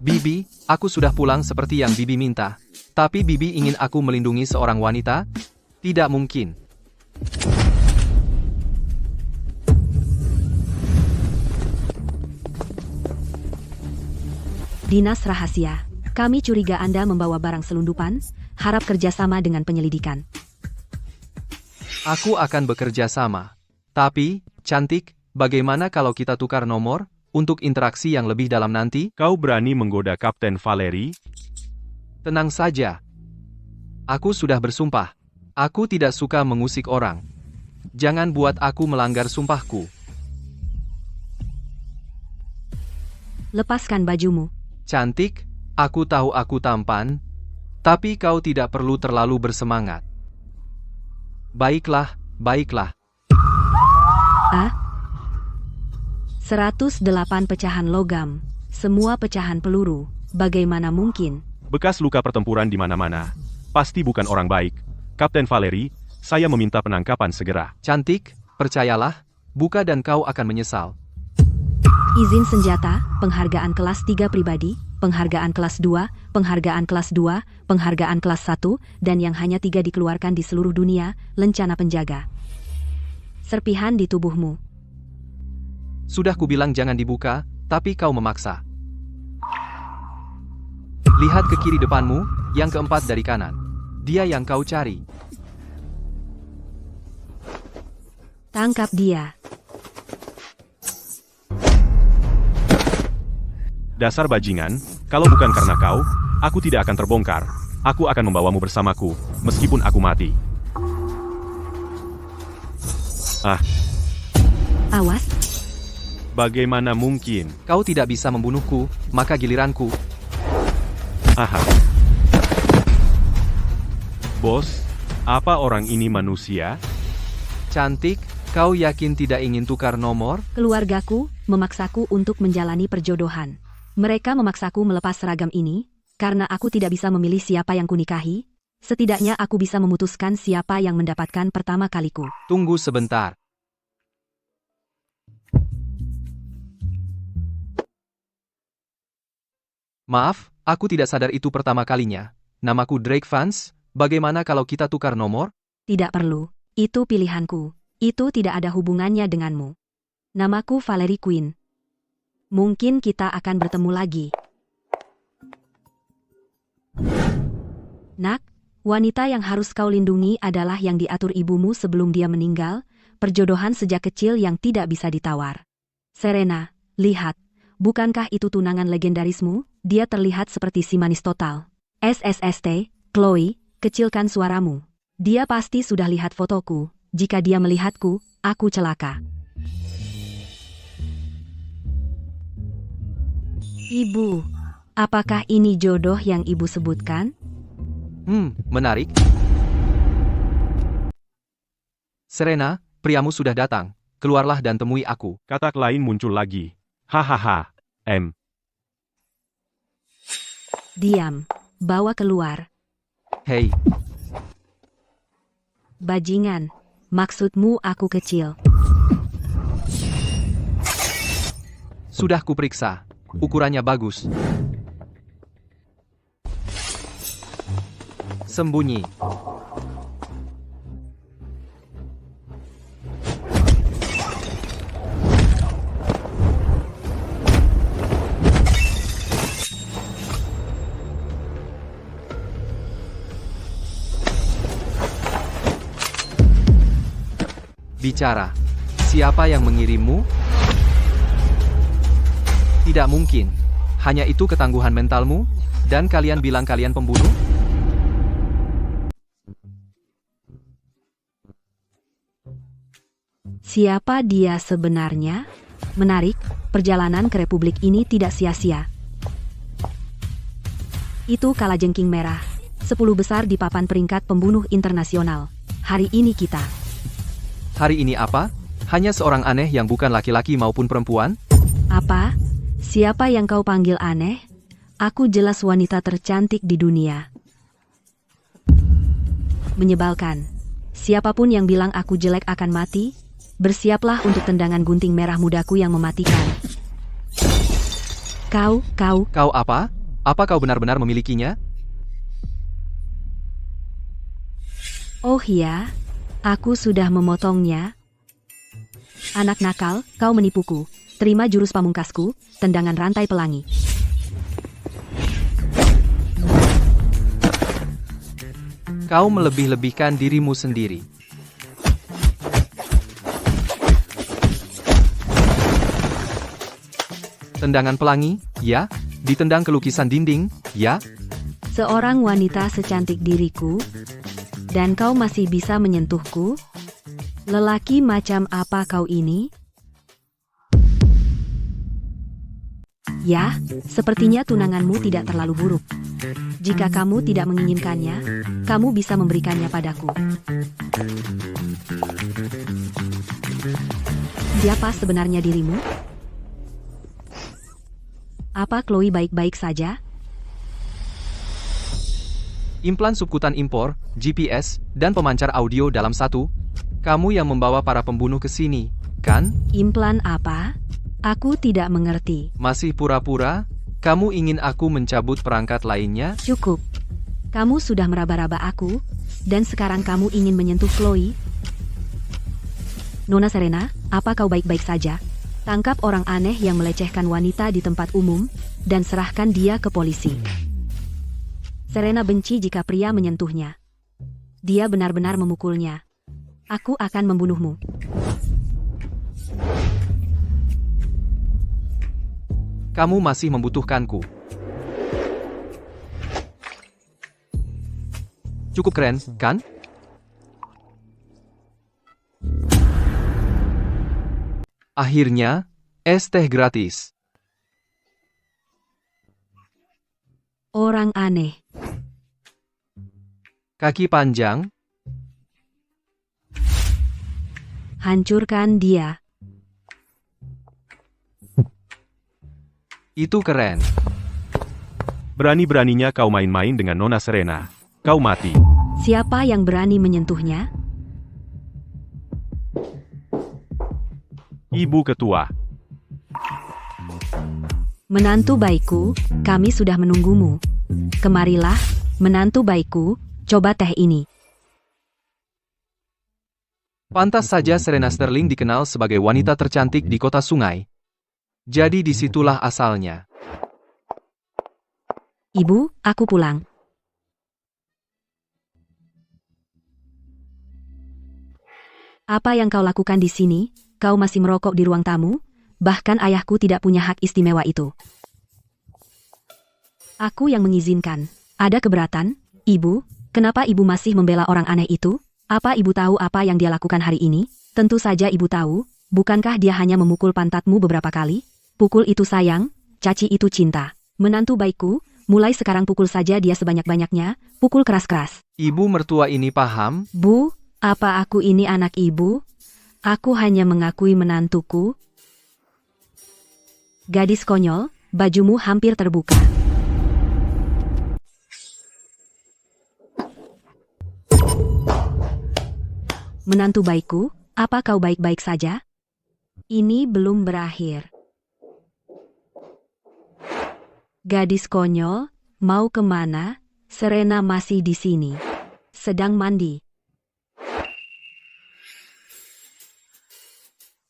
Bibi, aku sudah pulang seperti yang Bibi minta. Tapi Bibi ingin aku melindungi seorang wanita? Tidak mungkin. Dinas Rahasia. Kami curiga Anda membawa barang selundupan, harap kerjasama dengan penyelidikan. Aku akan bekerja sama. Tapi, cantik, bagaimana kalau kita tukar nomor, untuk interaksi yang lebih dalam nanti? Kau berani menggoda Kapten Valeri? Tenang saja. Aku sudah bersumpah. Aku tidak suka mengusik orang. Jangan buat aku melanggar sumpahku. Lepaskan bajumu. Cantik, aku tahu aku tampan, tapi kau tidak perlu terlalu bersemangat. Baiklah, baiklah. 108 pecahan logam. Semua pecahan peluru. Bagaimana mungkin? Bekas luka pertempuran di mana-mana. Pasti bukan orang baik. Kapten Valeri, saya meminta penangkapan segera. Cantik, percayalah, buka dan kau akan menyesal. Izin senjata, penghargaan kelas 3 pribadi, penghargaan kelas 2, penghargaan kelas 2, penghargaan kelas 1, dan yang hanya 3 dikeluarkan di seluruh dunia, lencana penjaga. Serpihan di tubuhmu. Sudah kubilang jangan dibuka, tapi kau memaksa. Lihat ke kiri depanmu, yang keempat dari kanan. Dia yang kau cari. Tangkap dia. Dasar bajingan, kalau bukan karena kau, aku tidak akan terbongkar. Aku akan membawamu bersamaku, meskipun aku mati. Awas. Bagaimana mungkin? Kau tidak bisa membunuhku, maka giliranku. Bos, apa orang ini manusia? Cantik, kau yakin tidak ingin tukar nomor? Keluargaku memaksaku untuk menjalani perjodohan. Mereka memaksaku melepas seragam ini, karena aku tidak bisa memilih siapa yang kunikahi. Setidaknya aku bisa memutuskan siapa yang mendapatkan pertama kaliku. Tunggu sebentar. Maaf, aku tidak sadar itu pertama kalinya. Namaku Drake Vance, bagaimana kalau kita tukar nomor? Tidak perlu, itu pilihanku. Itu tidak ada hubungannya denganmu. Namaku Valeri Quinn. Mungkin kita akan bertemu lagi. Nak, wanita yang harus kau lindungi adalah yang diatur ibumu sebelum dia meninggal, perjodohan sejak kecil yang tidak bisa ditawar. Serena, lihat, bukankah itu tunangan legendarismu? Dia terlihat seperti si manis total. SSST, Chloe, kecilkan suaramu. Dia pasti sudah lihat fotoku. Jika dia melihatku, aku celaka. Ibu, apakah ini jodoh yang ibu sebutkan? Menarik. Serena, priamu sudah datang. Keluarlah dan temui aku. Katak lain muncul lagi. Hahaha. Diam, bawa keluar. Hei, Bajingan, maksudmu aku kecil. sudah kuperiksa. Ukurannya bagus. Sembunyi. Bicara. Siapa yang mengirimmu? Tidak mungkin. Hanya itu ketangguhan mentalmu? Dan kalian bilang kalian pembunuh? Siapa dia sebenarnya? Menarik, perjalanan ke Republik ini tidak sia-sia. Itu kalajengking merah. 10 besar di papan peringkat pembunuh internasional. Hari ini kita. Hari ini apa? Hanya seorang aneh yang bukan laki-laki maupun perempuan? Apa? Siapa yang kau panggil aneh? Aku jelas wanita tercantik di dunia. Menyebalkan. Siapapun yang bilang aku jelek akan mati, bersiaplah untuk tendangan gunting merah mudaku yang mematikan. Kau Kau apa? Apa kau benar-benar memilikinya? Oh iya, aku sudah memotongnya. Anak nakal, kau menipuku. Terima jurus pamungkasku, tendangan rantai pelangi. Kau melebih-lebihkan dirimu sendiri. Tendangan pelangi, ya? Ditendang ke lukisan dinding, ya? Seorang wanita secantik diriku, dan kau masih bisa menyentuhku? Lelaki macam apa kau ini? Ya, sepertinya tunanganmu tidak terlalu buruk. Jika kamu tidak menginginkannya, kamu bisa memberikannya padaku. Siapa sebenarnya dirimu? Apa Chloe baik-baik saja? Implan subkutan impor, GPS, dan pemancar audio dalam satu. Kamu yang membawa para pembunuh ke sini, kan? Implan apa? Aku tidak mengerti. Masih pura-pura? Kamu ingin aku mencabut perangkat lainnya? Cukup. Kamu sudah meraba-raba aku, dan sekarang kamu ingin menyentuh Chloe? Nona Serena, apa kau baik-baik saja? Tangkap orang aneh yang melecehkan wanita di tempat umum, dan serahkan dia ke polisi. Serena benci jika pria menyentuhnya. Dia benar-benar memukulnya. Aku akan membunuhmu. Kamu masih membutuhkanku. Cukup keren, kan? Akhirnya, es teh gratis. Orang aneh. Kaki panjang, Hancurkan dia. itu keren. Berani-beraninya kau main-main dengan Nona Serena. Kau mati. Siapa yang berani menyentuhnya? Ibu ketua. Menantu baikku, kami sudah menunggumu. Kemarilah, menantu baikku, coba teh ini. Pantas saja Serena Sterling dikenal sebagai wanita tercantik di kota sungai. Jadi disitulah asalnya. Ibu, aku pulang. Apa yang kau lakukan di sini? Kau masih merokok di ruang tamu? Bahkan ayahku tidak punya hak istimewa itu. Aku yang mengizinkan. Ada keberatan? Ibu, kenapa ibu masih membela orang aneh itu? Apa ibu tahu apa yang dia lakukan hari ini? Tentu saja ibu tahu. Bukankah dia hanya memukul pantatmu beberapa kali? Pukul itu sayang, caci itu cinta. Menantu baikku, mulai sekarang pukul saja dia sebanyak-banyaknya, pukul keras-keras. Ibu mertua ini paham? Bu, apa aku ini anak ibu? Aku hanya mengakui menantuku. Gadis konyol, bajumu hampir terbuka. Menantu baikku, apa kau baik-baik saja? Ini belum berakhir. Gadis konyol, mau kemana? Serena masih di sini. Sedang mandi.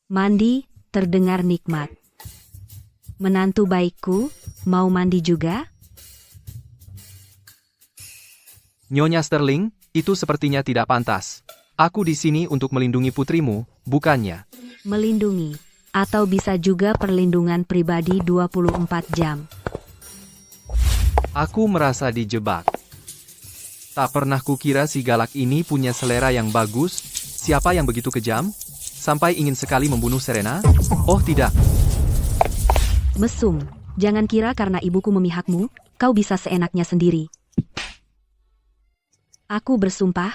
Mandi, terdengar nikmat. Menantu baikku, mau mandi juga? Nyonya Sterling, itu sepertinya tidak pantas. Aku di sini untuk melindungi putrimu, bukannya. Melindungi, atau bisa juga perlindungan pribadi 24 jam. Aku merasa dijebak. Tak pernah kukira si galak ini punya selera yang bagus. Siapa yang begitu kejam? Sampai ingin sekali membunuh Serena? Oh tidak. Mesum, jangan kira karena ibuku memihakmu, kau bisa seenaknya sendiri. Aku bersumpah,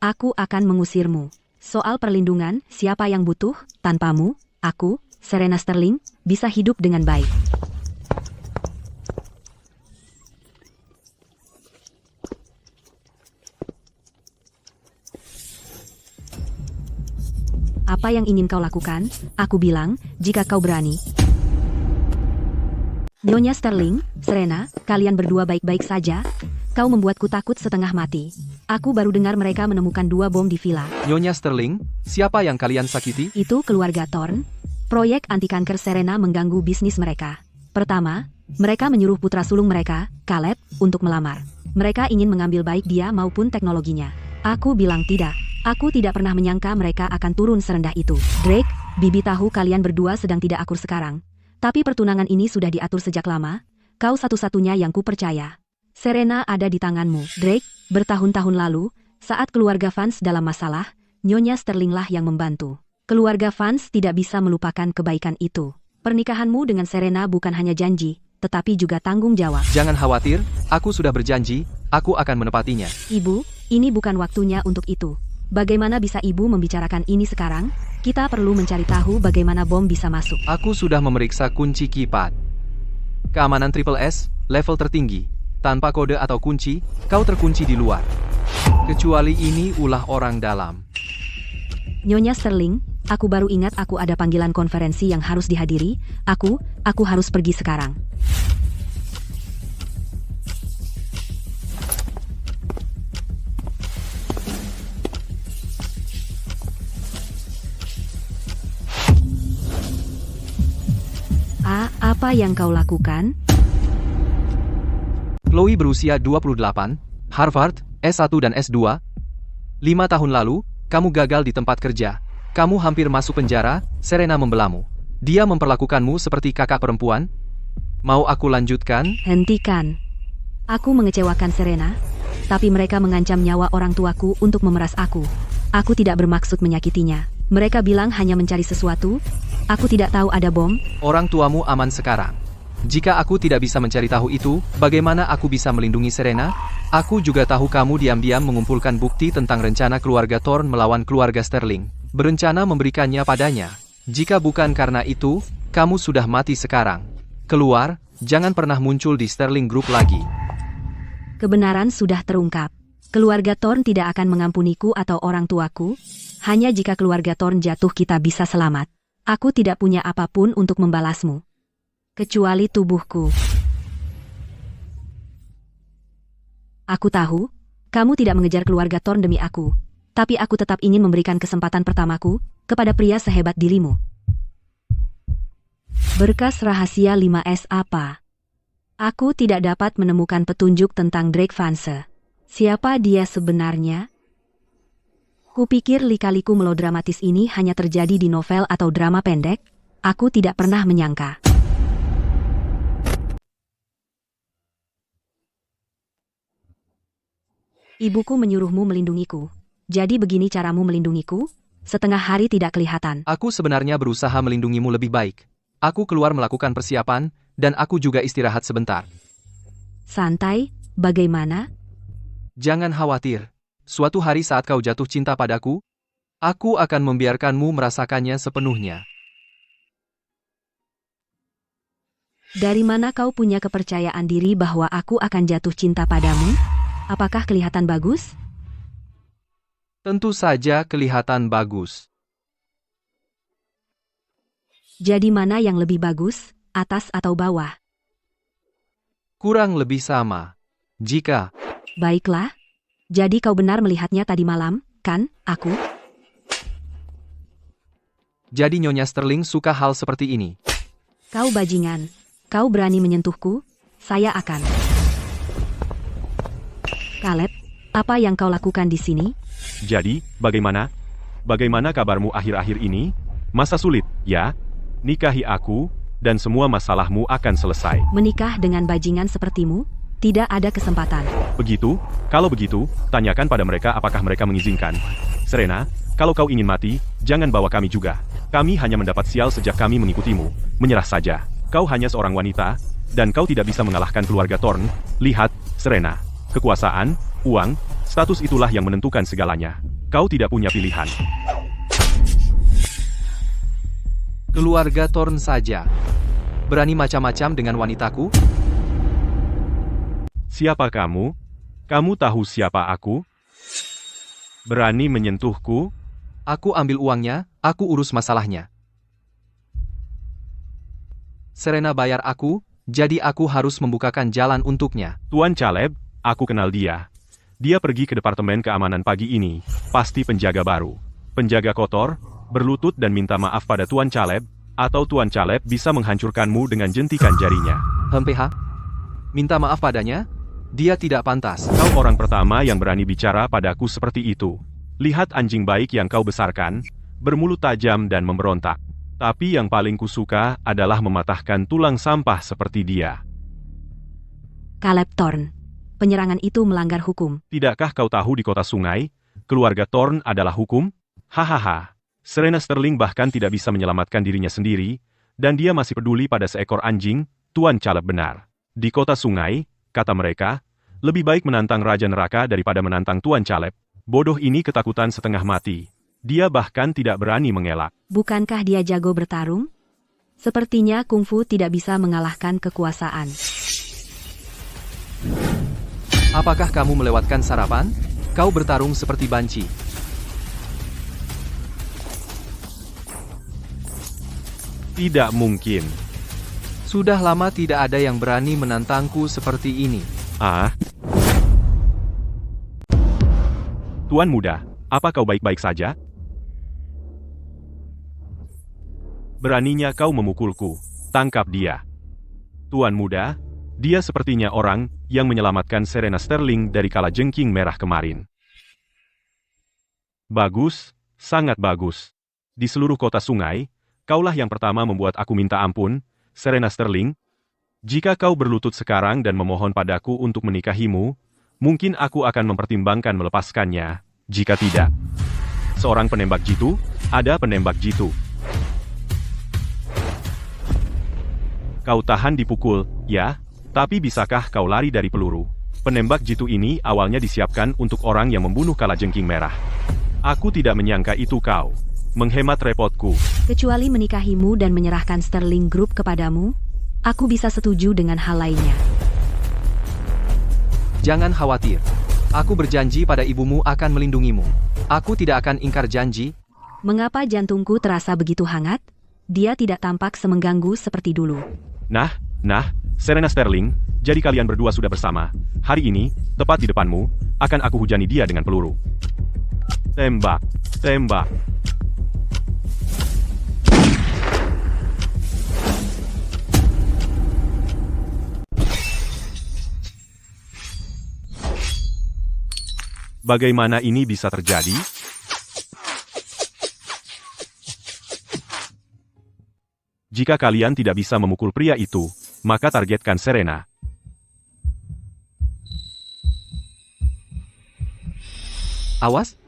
aku akan mengusirmu. Soal perlindungan, siapa yang butuh? Tanpamu, aku, Serena Sterling, bisa hidup dengan baik. Apa yang ingin kau lakukan? Aku bilang, jika kau berani. Nyonya Sterling, Serena, kalian berdua baik-baik saja? Kau membuatku takut setengah mati. Aku baru dengar mereka menemukan 2 bom di villa. Nyonya Sterling, siapa yang kalian sakiti? Itu keluarga Thorn. Proyek anti kanker Serena mengganggu bisnis mereka. Pertama, mereka menyuruh putra sulung mereka, Caleb, untuk melamar. Mereka ingin mengambil baik dia maupun teknologinya. Aku bilang tidak. Aku tidak pernah menyangka mereka akan turun serendah itu. Drake, Bibi tahu kalian berdua sedang tidak akur sekarang. Tapi pertunangan ini sudah diatur sejak lama. Kau satu-satunya yang kupercaya. Serena ada di tanganmu. Drake, bertahun-tahun lalu, saat keluarga Vance dalam masalah, Nyonya Sterling lah yang membantu. Keluarga Vance tidak bisa melupakan kebaikan itu. Pernikahanmu dengan Serena bukan hanya janji, tetapi juga tanggung jawab. Jangan khawatir, aku sudah berjanji, aku akan menepatinya. Ibu, ini bukan waktunya untuk itu. Bagaimana bisa ibu membicarakan ini sekarang? Kita perlu mencari tahu bagaimana bom bisa masuk. Aku sudah memeriksa kunci keypad. Keamanan Triple S, level tertinggi. Tanpa kode atau kunci, kau terkunci di luar. Kecuali ini ulah orang dalam. Nyonya Sterling, aku baru ingat aku ada panggilan konferensi yang harus dihadiri. Aku harus pergi sekarang. Apa yang kau lakukan? Chloe berusia 28, Harvard, S1 dan S2. 5 tahun lalu, kamu gagal di tempat kerja. Kamu hampir masuk penjara, Serena membelamu. Dia memperlakukanmu seperti kakak perempuan. Mau aku lanjutkan? Hentikan. Aku mengecewakan Serena, tapi mereka mengancam nyawa orang tuaku untuk memeras aku. Aku tidak bermaksud menyakitinya. Mereka bilang hanya mencari sesuatu. Aku tidak tahu ada bom. Orang tuamu aman sekarang. Jika aku tidak bisa mencari tahu itu, bagaimana aku bisa melindungi Serena? Aku juga tahu kamu diam-diam mengumpulkan bukti tentang rencana keluarga Thorn melawan keluarga Sterling. Berencana memberikannya padanya. Jika bukan karena itu, kamu sudah mati sekarang. Keluar, jangan pernah muncul di Sterling Group lagi. Kebenaran sudah terungkap. Keluarga Thorn tidak akan mengampuniku atau orang tuaku. Hanya jika keluarga Thorn jatuh kita bisa selamat. Aku tidak punya apapun untuk membalasmu. Kecuali tubuhku. Aku tahu, kamu tidak mengejar keluarga Thorn demi aku. Tapi aku tetap ingin memberikan kesempatan pertamaku kepada pria sehebat dirimu. Berkas rahasia 5S apa? Aku tidak dapat menemukan petunjuk tentang Drake Vance. Siapa dia sebenarnya? Kupikir lika-liku melodramatis ini hanya terjadi di novel atau drama pendek. Aku tidak pernah menyangka. Ibuku menyuruhmu melindungiku. Jadi begini caramu melindungiku? Setengah hari tidak kelihatan. Aku sebenarnya berusaha melindungimu lebih baik. Aku keluar melakukan persiapan, dan aku juga istirahat sebentar. Santai, bagaimana? Jangan khawatir. Suatu hari saat kau jatuh cinta padaku, aku akan membiarkanmu merasakannya sepenuhnya. Dari mana kau punya kepercayaan diri bahwa aku akan jatuh cinta padamu? Apakah kelihatan bagus? Tentu saja kelihatan bagus. Jadi mana yang lebih bagus, atas atau bawah? Kurang lebih sama. Jika... Baiklah. Jadi kau benar melihatnya tadi malam, kan, aku? Jadi Nyonya Sterling suka hal seperti ini. Kau bajingan. Kau berani menyentuhku? Saya akan. Caleb, apa yang kau lakukan di sini? Jadi, bagaimana? Bagaimana kabarmu akhir-akhir ini? Masa sulit, ya? Nikahi aku, dan semua masalahmu akan selesai. Menikah dengan bajingan sepertimu? Tidak ada kesempatan. Begitu? Kalau begitu, tanyakan pada mereka apakah mereka mengizinkan. Serena, kalau kau ingin mati, jangan bawa kami juga. Kami hanya mendapat sial sejak kami mengikutimu. Menyerah saja. Kau hanya seorang wanita, dan kau tidak bisa mengalahkan keluarga Thorn. Lihat, Serena. Kekuasaan, uang, status itulah yang menentukan segalanya. Kau tidak punya pilihan. Keluarga Thorn saja. Berani macam-macam dengan wanitaku? Siapa kamu? Kamu tahu siapa aku? Berani menyentuhku? Aku ambil uangnya, aku urus masalahnya. Serena bayar aku, Jadi aku harus membukakan jalan untuknya. Tuan Caleb, aku kenal dia. Dia pergi ke Departemen Keamanan pagi ini, pasti penjaga baru. Penjaga kotor, berlutut dan minta maaf pada Tuan Caleb, atau Tuan Caleb bisa menghancurkanmu dengan jentikan jarinya. PH? Minta maaf padanya? Dia tidak pantas. Kau orang pertama yang berani bicara padaku seperti itu. Lihat anjing baik yang kau besarkan, bermulut tajam dan memberontak. Tapi yang paling kusuka adalah mematahkan tulang sampah seperti dia. Caleb Thorne. Penyerangan itu melanggar hukum. Tidakkah kau tahu di kota sungai, keluarga Thorne adalah hukum? Hahaha. Serena Sterling bahkan tidak bisa menyelamatkan dirinya sendiri, dan dia masih peduli pada seekor anjing. Tuan Caleb benar. Di kota sungai, kata mereka, lebih baik menantang Raja Neraka daripada menantang Tuan Caleb. Bodoh ini ketakutan setengah mati. Dia bahkan tidak berani mengelak. Bukankah dia jago bertarung? Sepertinya kungfu tidak bisa mengalahkan kekuasaan. Apakah kamu melewatkan sarapan? Kau bertarung seperti banci. Tidak mungkin. Sudah lama tidak ada yang berani menantangku seperti ini. Tuan muda, apa kau baik-baik saja? Beraninya kau memukulku. Tangkap dia. Tuan muda, dia sepertinya orang yang menyelamatkan Serena Sterling dari kalajengking merah kemarin. Bagus, sangat bagus. Di seluruh kota sungai, kaulah yang pertama membuat aku minta ampun, Serena Sterling. Jika kau berlutut sekarang dan memohon padaku untuk menikahimu, mungkin aku akan mempertimbangkan melepaskannya. Jika tidak, seorang penembak jitu, ada penembak jitu. Kau tahan dipukul, ya? Tapi bisakah kau lari dari peluru? Penembak jitu ini awalnya disiapkan untuk orang yang membunuh kalajengking merah. Aku tidak menyangka itu kau. Menghemat repotku. Kecuali menikahimu dan menyerahkan Sterling Group kepadamu, aku bisa setuju dengan hal lainnya. Jangan khawatir. Aku berjanji pada ibumu akan melindungimu. Aku tidak akan ingkar janji. Mengapa jantungku terasa begitu hangat? Dia tidak tampak semengganggu seperti dulu. Nah, Serena Sterling, jadi kalian berdua sudah bersama. Hari ini, tepat di depanmu, akan aku hujani dia dengan peluru. Tembak, tembak. Bagaimana ini bisa terjadi? Jika kalian tidak bisa memukul pria itu, maka targetkan Serena. Awas.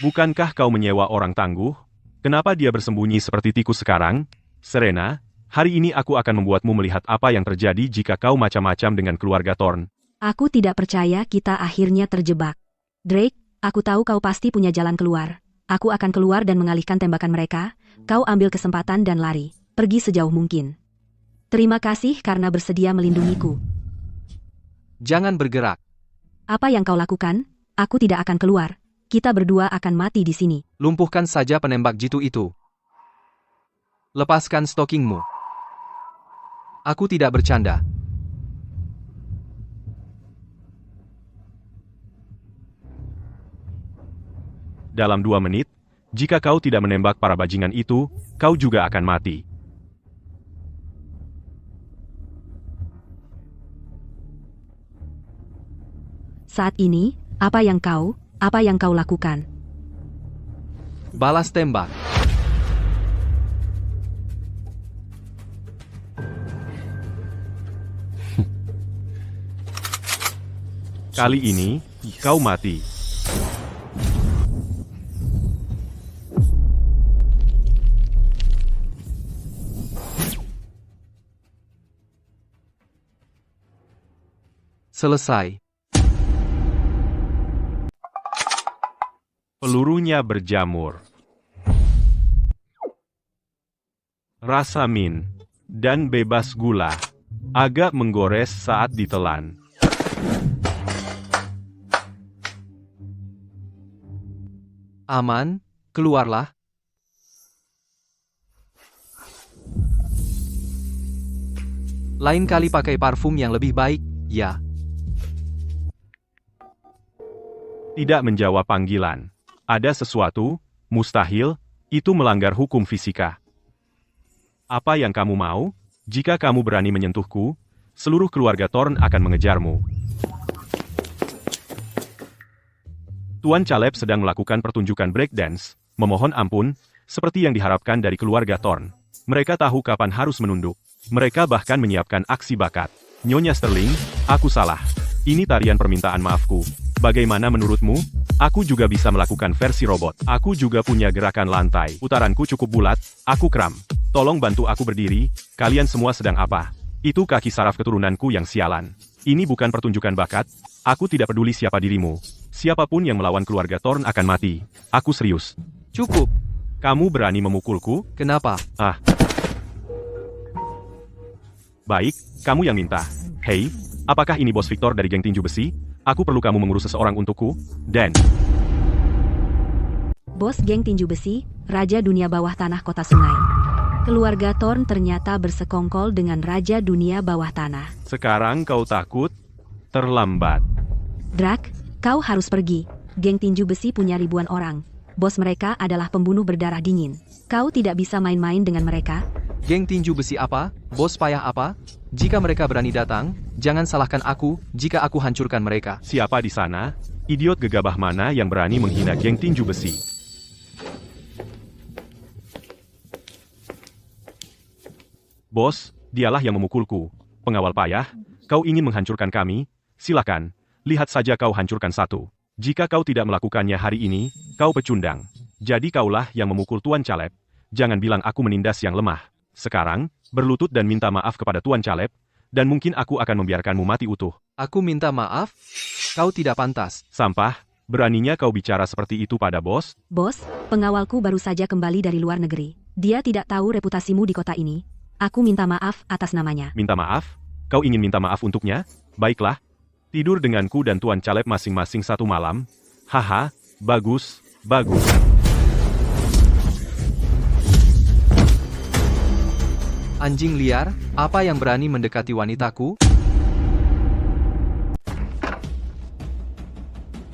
Bukankah kau menyewa orang tangguh? Kenapa dia bersembunyi seperti tikus sekarang? Serena, hari ini aku akan membuatmu melihat apa yang terjadi jika kau macam-macam dengan keluarga Thorne. Aku tidak percaya kita akhirnya terjebak. Drake, aku tahu kau pasti punya jalan keluar. Aku akan keluar dan mengalihkan tembakan mereka. Kau ambil kesempatan dan lari. Pergi sejauh mungkin. Terima kasih karena bersedia melindungiku. Jangan bergerak. Apa yang kau lakukan? Aku tidak akan keluar. Kita berdua akan mati di sini. Lumpuhkan saja penembak jitu itu. Lepaskan stockingmu. Aku tidak bercanda. Dalam 2 menit, jika kau tidak menembak para bajingan itu, kau juga akan mati. Saat ini, apa yang kau lakukan? Balas tembak. Kali ini, kau mati. Selesai. Pelurunya berjamur. Rasa min dan bebas gula. Agak menggores saat ditelan. Aman, keluarlah. Lain kali pakai parfum yang lebih baik, ya. Tidak menjawab panggilan. Ada sesuatu, mustahil, itu melanggar hukum fisika. Apa yang kamu mau? Jika kamu berani menyentuhku, seluruh keluarga Thorn akan mengejarmu. Tuan Caleb sedang melakukan pertunjukan breakdance, memohon ampun, seperti yang diharapkan dari keluarga Thorn. Mereka tahu kapan harus menunduk. Mereka bahkan menyiapkan aksi bakat. Nyonya Sterling, aku salah. Ini tarian permintaan maafku. Bagaimana menurutmu? Aku juga bisa melakukan versi robot. Aku juga punya gerakan lantai. Putaranku cukup bulat, aku kram. Tolong bantu aku berdiri, kalian semua sedang apa? Itu kaki saraf keturunanku yang sialan. Ini bukan pertunjukan bakat, aku tidak peduli siapa dirimu. Siapapun yang melawan keluarga Thorn akan mati. Aku serius. Cukup. Kamu berani memukulku? Kenapa? Baik, kamu yang minta. Hei, apakah ini Bos Victor dari geng tinju besi? Aku perlu kamu mengurus seseorang untukku, dan... Bos geng tinju besi, Raja Dunia Bawah Tanah Kota Sungai. Keluarga Thorn ternyata bersekongkol dengan Raja Dunia Bawah Tanah. Sekarang kau takut? Terlambat. Drak, kau harus pergi. Geng tinju besi punya ribuan orang. Bos mereka adalah pembunuh berdarah dingin. Kau tidak bisa main-main dengan mereka. Geng tinju besi apa? Bos payah apa? Jika mereka berani datang, jangan salahkan aku jika aku hancurkan mereka. Siapa di sana? Idiot gegabah mana yang berani menghina geng tinju besi? Bos, dialah yang memukulku. Pengawal payah, kau ingin menghancurkan kami? Silakan, lihat saja kau hancurkan satu. Jika kau tidak melakukannya hari ini, kau pecundang. Jadi kaulah yang memukul Tuan Caleb. Jangan bilang aku menindas yang lemah. Sekarang, berlutut dan minta maaf kepada Tuan Caleb, dan mungkin aku akan membiarkanmu mati utuh. Aku minta maaf? Kau tidak pantas. Sampah, beraninya kau bicara seperti itu pada bos? Bos, pengawalku baru saja kembali dari luar negeri. Dia tidak tahu reputasimu di kota ini. Aku minta maaf atas namanya. Minta maaf? Kau ingin minta maaf untuknya? Baiklah. Tidur denganku dan Tuan Caleb masing-masing satu malam. Haha, bagus, bagus. Anjing liar, apa yang berani mendekati wanitaku?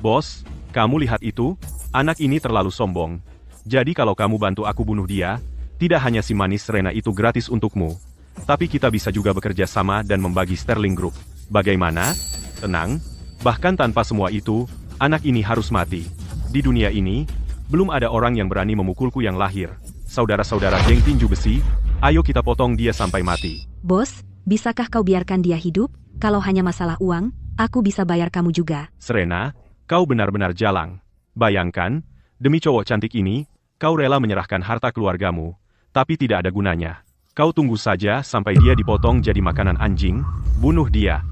Bos, kamu lihat itu? Anak ini terlalu sombong. Jadi kalau kamu bantu aku bunuh dia, tidak hanya si manis Serena itu gratis untukmu. Tapi kita bisa juga bekerja sama dan membagi Sterling Group. Bagaimana? Tenang. Bahkan tanpa semua itu, anak ini harus mati. Di dunia ini, belum ada orang yang berani memukulku yang lahir. Saudara-saudara geng tinju besi, ayo kita potong dia sampai mati. Bos, bisakah kau biarkan dia hidup? Kalau hanya masalah uang, aku bisa bayar kamu juga. Serena, kau benar-benar jalang. Bayangkan, demi cowok cantik ini, kau rela menyerahkan harta keluargamu, tapi tidak ada gunanya. Kau tunggu saja sampai dia dipotong jadi makanan anjing, bunuh dia.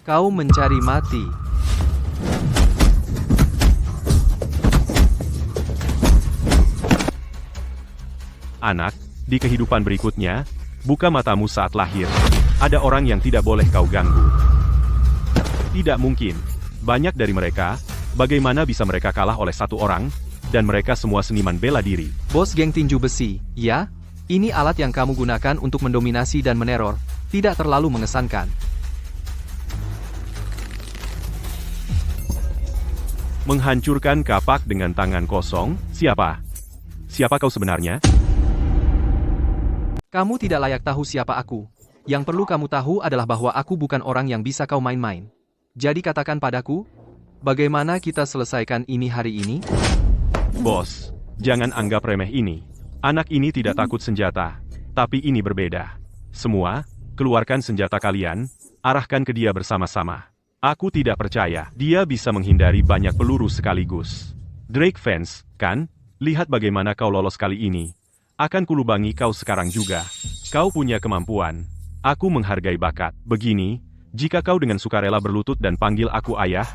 Kau mencari mati. Anak, di kehidupan berikutnya, buka matamu saat lahir. Ada orang yang tidak boleh kau ganggu. Tidak mungkin. Banyak dari mereka, bagaimana bisa mereka kalah oleh satu orang, dan mereka semua seniman bela diri. Bos geng tinju besi, ya? Ini alat yang kamu gunakan untuk mendominasi dan meneror. Tidak terlalu mengesankan. Menghancurkan kapak dengan tangan kosong? Siapa? Siapa kau sebenarnya? Kamu tidak layak tahu siapa aku. Yang perlu kamu tahu adalah bahwa aku bukan orang yang bisa kau main-main. Jadi katakan padaku, bagaimana kita selesaikan ini hari ini? Bos, jangan anggap remeh ini. Anak ini tidak takut senjata, tapi ini berbeda. Semua, keluarkan senjata kalian, arahkan ke dia bersama-sama. Aku tidak percaya, dia bisa menghindari banyak peluru sekaligus. Drake fans, kan? Lihat bagaimana kau lolos kali ini. Akan kulubangi kau sekarang juga. Kau punya kemampuan. Aku menghargai bakat. Begini, jika kau dengan sukarela berlutut dan panggil aku ayah,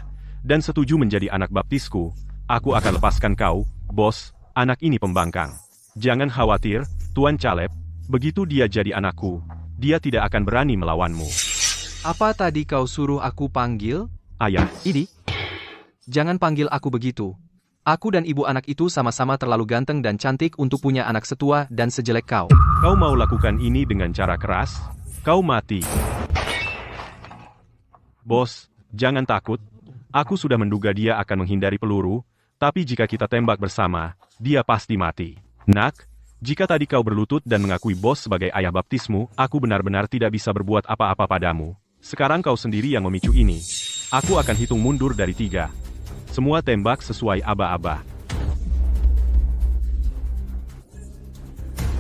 dan setuju menjadi anak baptisku, aku akan lepaskan kau, bos, anak ini pembangkang. Jangan khawatir, Tuan Caleb, begitu dia jadi anakku, dia tidak akan berani melawanmu. Apa tadi kau suruh aku panggil? Ayah, Ini? Jangan panggil aku begitu. Aku dan ibu anak itu sama-sama terlalu ganteng dan cantik untuk punya anak setua dan sejelek kau. Kau mau lakukan ini dengan cara keras? Kau mati. Bos, jangan takut. Aku sudah menduga dia akan menghindari peluru, tapi jika kita tembak bersama, dia pasti mati. Nak, jika tadi kau berlutut dan mengakui bos sebagai ayah baptismu, aku benar-benar tidak bisa berbuat apa-apa padamu. Sekarang kau sendiri yang memicu ini. Aku akan hitung mundur dari 3. Semua tembak sesuai aba-aba.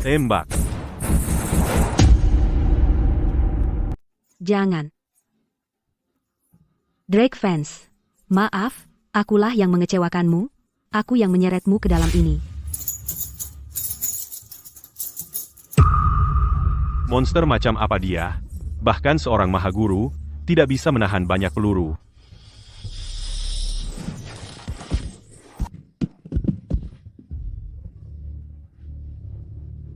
Tembak. Jangan. Drake fans. Maaf, akulah yang mengecewakanmu. Aku yang menyeretmu ke dalam ini. Monster macam apa dia? Bahkan seorang mahaguru tidak bisa menahan banyak peluru.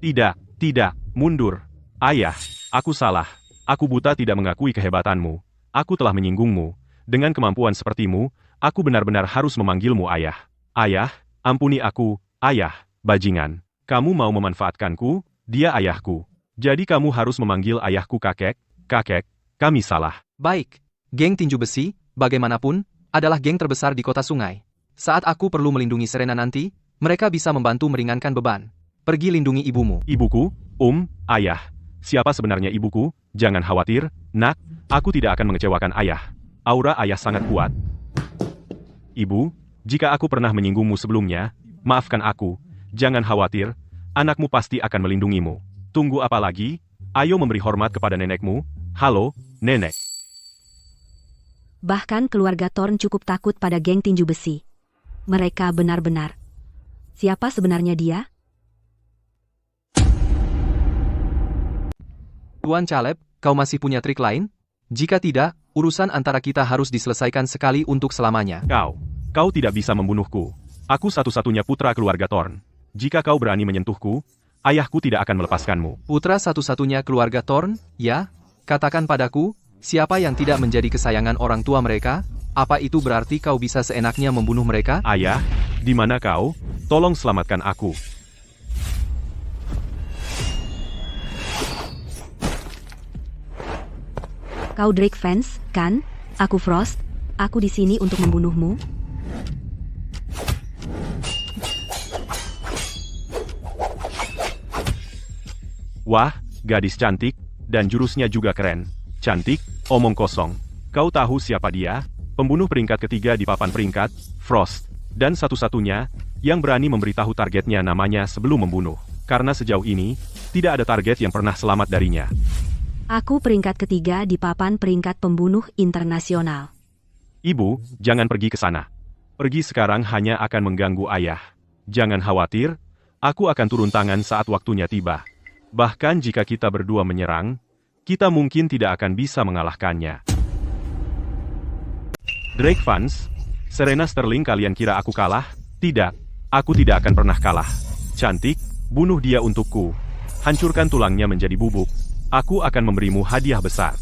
Tidak, mundur. Ayah, aku salah. Aku buta tidak mengakui kehebatanmu. Aku telah menyinggungmu. Dengan kemampuan sepertimu, aku benar-benar harus memanggilmu ayah. Ayah, ampuni aku, ayah, bajingan. Kamu mau memanfaatkanku, dia ayahku. Jadi kamu harus memanggil ayahku kakek, kami salah. Baik, geng tinju besi, bagaimanapun, adalah geng terbesar di kota sungai. Saat aku perlu melindungi Serena nanti, mereka bisa membantu meringankan beban. Pergi lindungi ibumu. Ibuku, ayah. Siapa sebenarnya ibuku? Jangan khawatir, nak, aku tidak akan mengecewakan ayah. Aura ayah sangat kuat. Ibu, jika aku pernah menyinggungmu sebelumnya, maafkan aku. Jangan khawatir, anakmu pasti akan melindungimu. Tunggu apa lagi? Ayo memberi hormat kepada nenekmu. Halo, nenek. Bahkan keluarga Thorn cukup takut pada geng tinju besi. Mereka benar-benar. Siapa sebenarnya dia? Tuan Caleb, kau masih punya trik lain? Jika tidak, urusan antara kita harus diselesaikan sekali untuk selamanya. Kau tidak bisa membunuhku. Aku satu-satunya putra keluarga Thorn. Jika kau berani menyentuhku, ayahku tidak akan melepaskanmu. Putra satu-satunya keluarga Thorn, ya? Katakan padaku, siapa yang tidak menjadi kesayangan orang tua mereka? Apa itu berarti kau bisa seenaknya membunuh mereka? Ayah, di mana kau? Tolong selamatkan aku. Kau Drake fans, kan? Aku Frost. Aku di sini untuk membunuhmu. Wah, gadis cantik, dan jurusnya juga keren. Cantik, omong kosong. Kau tahu siapa dia? Pembunuh peringkat ketiga di papan peringkat, Frost. Dan satu-satunya, yang berani memberitahu targetnya namanya sebelum membunuh. Karena sejauh ini, tidak ada target yang pernah selamat darinya. Aku peringkat ketiga di papan peringkat pembunuh internasional. Ibu, jangan pergi ke sana. Pergi sekarang hanya akan mengganggu ayah. Jangan khawatir, aku akan turun tangan saat waktunya tiba. Bahkan jika kita berdua menyerang, kita mungkin tidak akan bisa mengalahkannya. Drake fans, Serena Sterling, kalian kira aku kalah? Tidak, aku tidak akan pernah kalah. Cantik, bunuh dia untukku. Hancurkan tulangnya menjadi bubuk. Aku akan memberimu hadiah besar.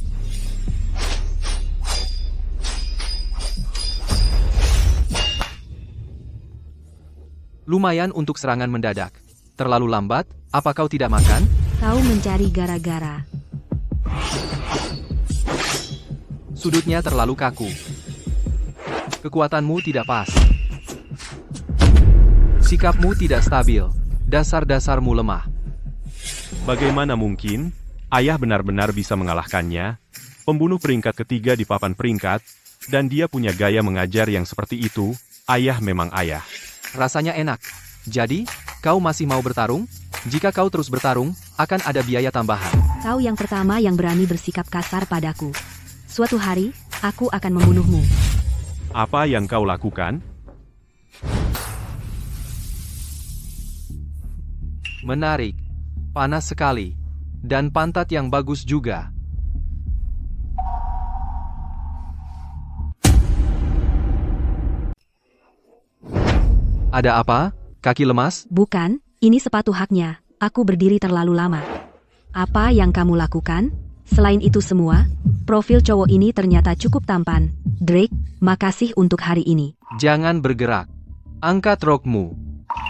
Lumayan untuk serangan mendadak. Terlalu lambat, apa kau tidak makan? Kau mencari gara-gara. Sudutnya terlalu kaku. Kekuatanmu tidak pas. Sikapmu tidak stabil. Dasar-dasarmu lemah. Bagaimana mungkin? Ayah benar-benar bisa mengalahkannya. Pembunuh peringkat ketiga di papan peringkat, dan dia punya gaya mengajar yang seperti itu. Ayah memang ayah. Rasanya enak. Jadi, kau masih mau bertarung? Jika kau terus bertarung, akan ada biaya tambahan. Kau yang pertama yang berani bersikap kasar padaku. Suatu hari, aku akan membunuhmu. Apa yang kau lakukan? Menarik. Panas sekali. Dan pantat yang bagus juga. Ada apa? Kaki lemas? Bukan, ini sepatu haknya. Aku berdiri terlalu lama. Apa yang kamu lakukan? Selain itu semua, profil cowok ini ternyata cukup tampan. Drake, makasih untuk hari ini. Jangan bergerak. Angkat rokmu.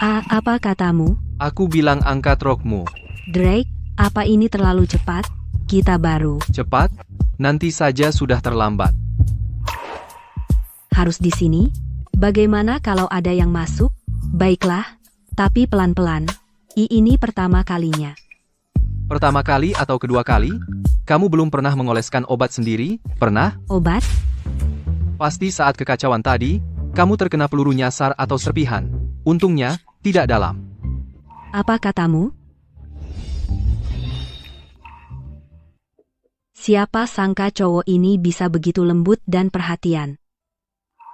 Apa katamu? Aku bilang angkat rokmu. Drake, apa ini terlalu cepat? Kita baru Cepat? Nanti saja sudah terlambat. harus di sini? Bagaimana kalau ada yang masuk? Baiklah, tapi pelan-pelan. Ini pertama kalinya. Pertama kali atau kedua kali? Kamu belum pernah mengoleskan obat sendiri? Pernah? Obat? Pasti saat kekacauan tadi, kamu terkena peluru nyasar atau serpihan. Untungnya, tidak dalam. Apa katamu? Siapa sangka cowok ini bisa begitu lembut dan perhatian?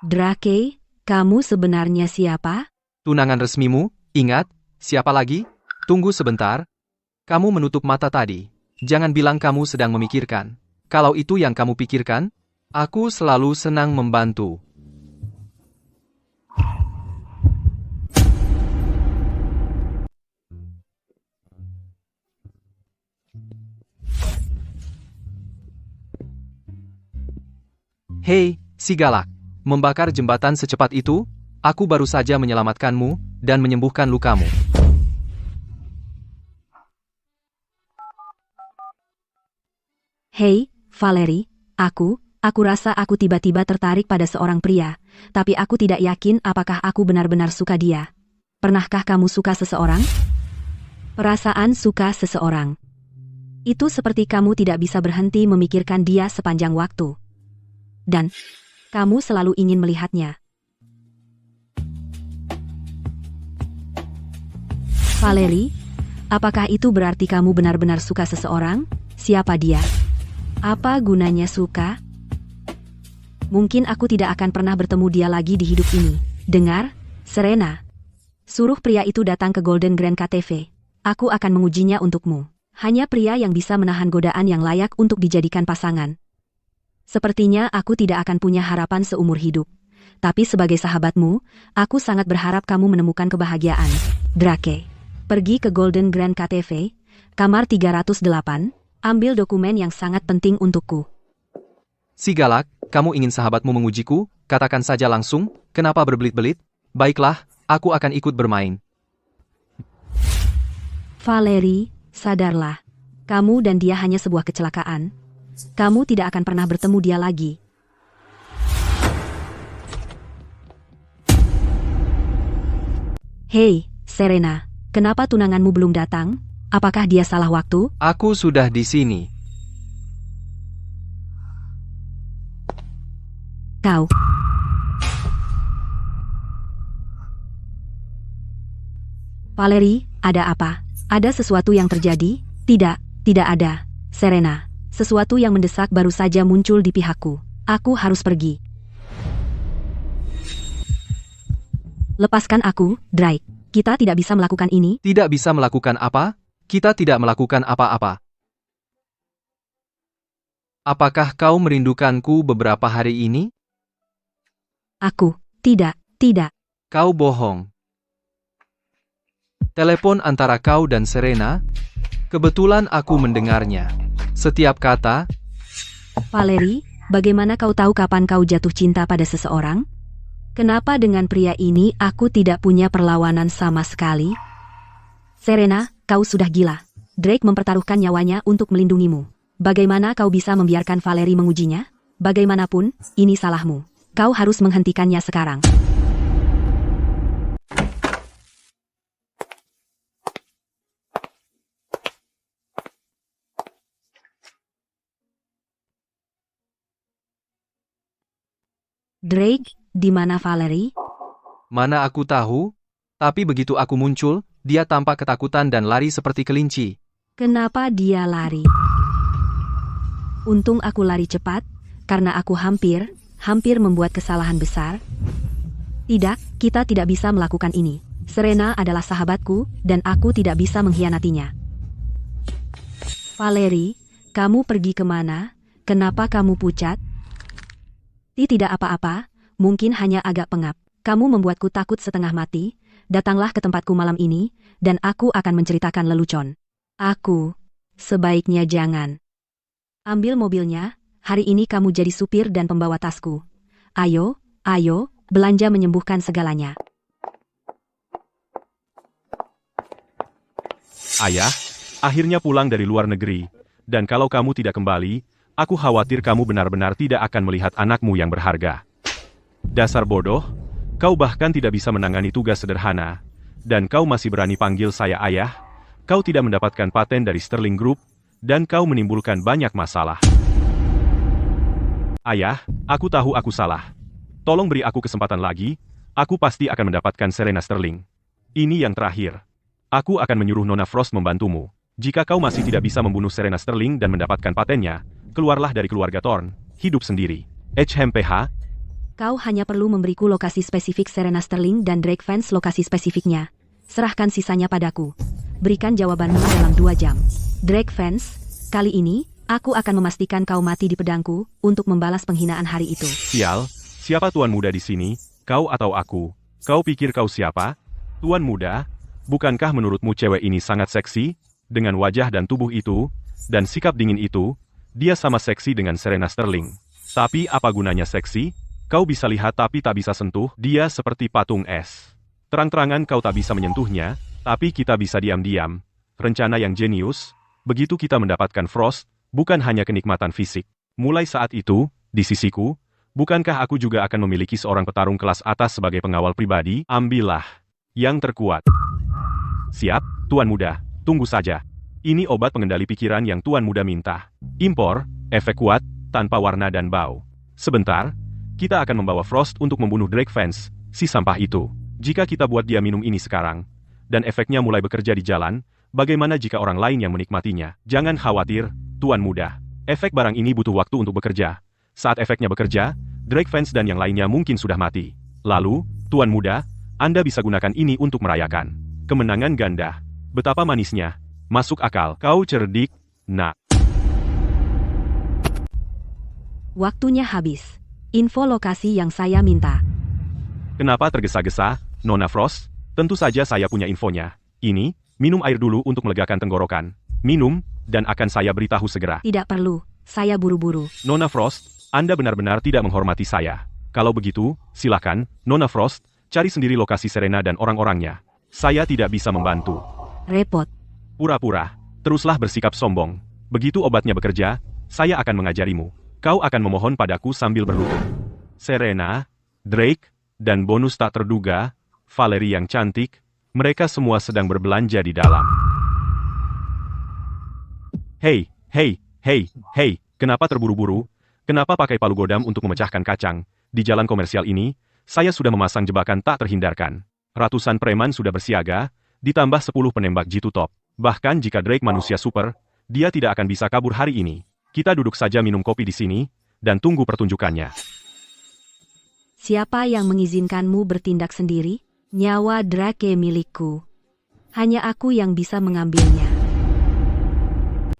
Drake, kamu sebenarnya siapa? Tunangan resmimu? Ingat, siapa lagi? Tunggu sebentar. Kamu menutup mata tadi. Jangan bilang kamu sedang memikirkan. Kalau itu yang kamu pikirkan, aku selalu senang membantu. Hei, si galak. Membakar jembatan secepat itu? Aku baru saja menyelamatkanmu dan menyembuhkan lukamu. Hei, Valerie, aku rasa aku tiba-tiba tertarik pada seorang pria, tapi aku tidak yakin apakah aku benar-benar suka dia. Pernahkah kamu suka seseorang? Perasaan suka seseorang. Itu seperti kamu tidak bisa berhenti memikirkan dia sepanjang waktu. Dan kamu selalu ingin melihatnya. Valerie, apakah itu berarti kamu benar-benar suka seseorang? Siapa dia? Apa gunanya suka? Mungkin aku tidak akan pernah bertemu dia lagi di hidup ini. Dengar, Serena. Suruh pria itu datang ke Golden Grand KTV. Aku akan mengujinya untukmu. Hanya pria yang bisa menahan godaan yang layak untuk dijadikan pasangan. Sepertinya aku tidak akan punya harapan seumur hidup. Tapi sebagai sahabatmu, aku sangat berharap kamu menemukan kebahagiaan. Drake, pergi ke Golden Grand KTV, kamar 308, ambil dokumen yang sangat penting untukku. Si galak, kamu ingin sahabatmu mengujiku? Katakan saja langsung, kenapa berbelit-belit? Baiklah, aku akan ikut bermain. Valerie, sadarlah. Kamu dan dia hanya sebuah kecelakaan. Kamu tidak akan pernah bertemu dia lagi. Hei, Serena, kenapa tunanganmu belum datang? Apakah dia salah waktu? Aku sudah di sini. Kau. Valerie, ada apa? Ada sesuatu yang terjadi? Tidak ada. Serena, sesuatu yang mendesak baru saja muncul di pihakku. Aku harus pergi. Lepaskan aku, Drake. Kita tidak bisa melakukan ini. Tidak bisa melakukan apa? Kita tidak melakukan apa-apa. Apakah kau merindukanku beberapa hari ini? Aku, tidak. Kau bohong. Telepon antara kau dan Serena? Kebetulan aku mendengarnya. Setiap kata. Valerie, bagaimana kau tahu kapan kau jatuh cinta pada seseorang? Kenapa dengan pria ini aku tidak punya perlawanan sama sekali? Serena, kau sudah gila. Drake mempertaruhkan nyawanya untuk melindungimu. Bagaimana kau bisa membiarkan Valerie mengujinya? Bagaimanapun, ini salahmu. Kau harus menghentikannya sekarang. Drake, di mana Valerie? Mana aku tahu? Tapi begitu aku muncul, dia tampak ketakutan dan lari seperti kelinci. Kenapa dia lari? Untung aku lari cepat, karena aku hampir membuat kesalahan besar. Tidak, kita tidak bisa melakukan ini. Serena adalah sahabatku, dan aku tidak bisa mengkhianatinya. Valerie, kamu pergi kemana? Kenapa kamu pucat? Tidak apa-apa, mungkin hanya agak pengap. Kamu membuatku takut setengah mati. Datanglah ke tempatku malam ini, dan aku akan menceritakan lelucon. Aku, sebaiknya jangan. Ambil mobilnya, hari ini kamu jadi supir dan pembawa tasku. Ayo, belanja menyembuhkan segalanya. Ayah, akhirnya pulang dari luar negeri. Dan kalau kamu tidak kembali, aku khawatir kamu benar-benar tidak akan melihat anakmu yang berharga. Dasar bodoh, kau bahkan tidak bisa menangani tugas sederhana. Dan kau masih berani panggil saya ayah? Kau tidak mendapatkan paten dari Sterling Group, dan kau menimbulkan banyak masalah. Ayah, aku tahu aku salah. Tolong beri aku kesempatan lagi, aku pasti akan mendapatkan Serena Sterling. Ini yang terakhir. Aku akan menyuruh Nona Frost membantumu. Jika kau masih tidak bisa membunuh Serena Sterling dan mendapatkan patennya, keluarlah dari keluarga Thorn, hidup sendiri. HMPH. Kau hanya perlu memberiku lokasi spesifik Serena Sterling dan Drake Fence lokasi spesifiknya. Serahkan sisanya padaku. Berikan jawabanmu dalam 2 jam. Drake Fence, kali ini, aku akan memastikan kau mati di pedangku untuk membalas penghinaan hari itu. Sial, siapa tuan muda di sini, kau atau aku? Kau pikir kau siapa? Tuan muda, bukankah menurutmu cewek ini sangat seksi? Dengan wajah dan tubuh itu, dan sikap dingin itu, dia sama seksi dengan Serena Sterling. Tapi apa gunanya seksi? Kau bisa lihat tapi tak bisa sentuh, dia seperti patung es. Terang-terangan kau tak bisa menyentuhnya, tapi kita bisa diam-diam. Rencana yang jenius, begitu kita mendapatkan Frost, bukan hanya kenikmatan fisik. Mulai saat itu, di sisiku, bukankah aku juga akan memiliki seorang petarung kelas atas sebagai pengawal pribadi? Ambillah yang terkuat. Siap, Tuan Muda, tunggu saja. Ini obat pengendali pikiran yang Tuan Muda minta. Impor, efek kuat, tanpa warna dan bau. Sebentar, kita akan membawa Frost untuk membunuh Drake Fence, si sampah itu. Jika kita buat dia minum ini sekarang, dan efeknya mulai bekerja di jalan, bagaimana jika orang lain yang menikmatinya? Jangan khawatir, Tuan Muda. Efek barang ini butuh waktu untuk bekerja. Saat efeknya bekerja, Drake Fence dan yang lainnya mungkin sudah mati. Lalu, Tuan Muda, Anda bisa gunakan ini untuk merayakan kemenangan ganda. Betapa manisnya. Masuk akal. Kau cerdik, nak. Waktunya habis. Info lokasi yang saya minta. Kenapa tergesa-gesa, Nona Frost? Tentu saja saya punya infonya. Ini, minum air dulu untuk melegakan tenggorokan. Minum, dan akan saya beritahu segera. Tidak perlu, saya buru-buru. Nona Frost, Anda benar-benar tidak menghormati saya. Kalau begitu, silakan, Nona Frost, cari sendiri lokasi Serena dan orang-orangnya. Saya tidak bisa membantu. Repot. Pura-pura, teruslah bersikap sombong. Begitu obatnya bekerja, saya akan mengajarimu. Kau akan memohon padaku sambil berlutut. Serena, Drake, dan bonus tak terduga, Valerie yang cantik, mereka semua sedang berbelanja di dalam. Hei, kenapa terburu-buru? Kenapa pakai palu godam untuk memecahkan kacang? Di jalan komersial ini, saya sudah memasang jebakan tak terhindarkan. Ratusan preman sudah bersiaga, ditambah 10 penembak jitu top. Bahkan jika Drake manusia super, dia tidak akan bisa kabur hari ini. Kita duduk saja minum kopi di sini, dan tunggu pertunjukannya. Siapa yang mengizinkanmu bertindak sendiri? Nyawa Drake milikku. Hanya aku yang bisa mengambilnya.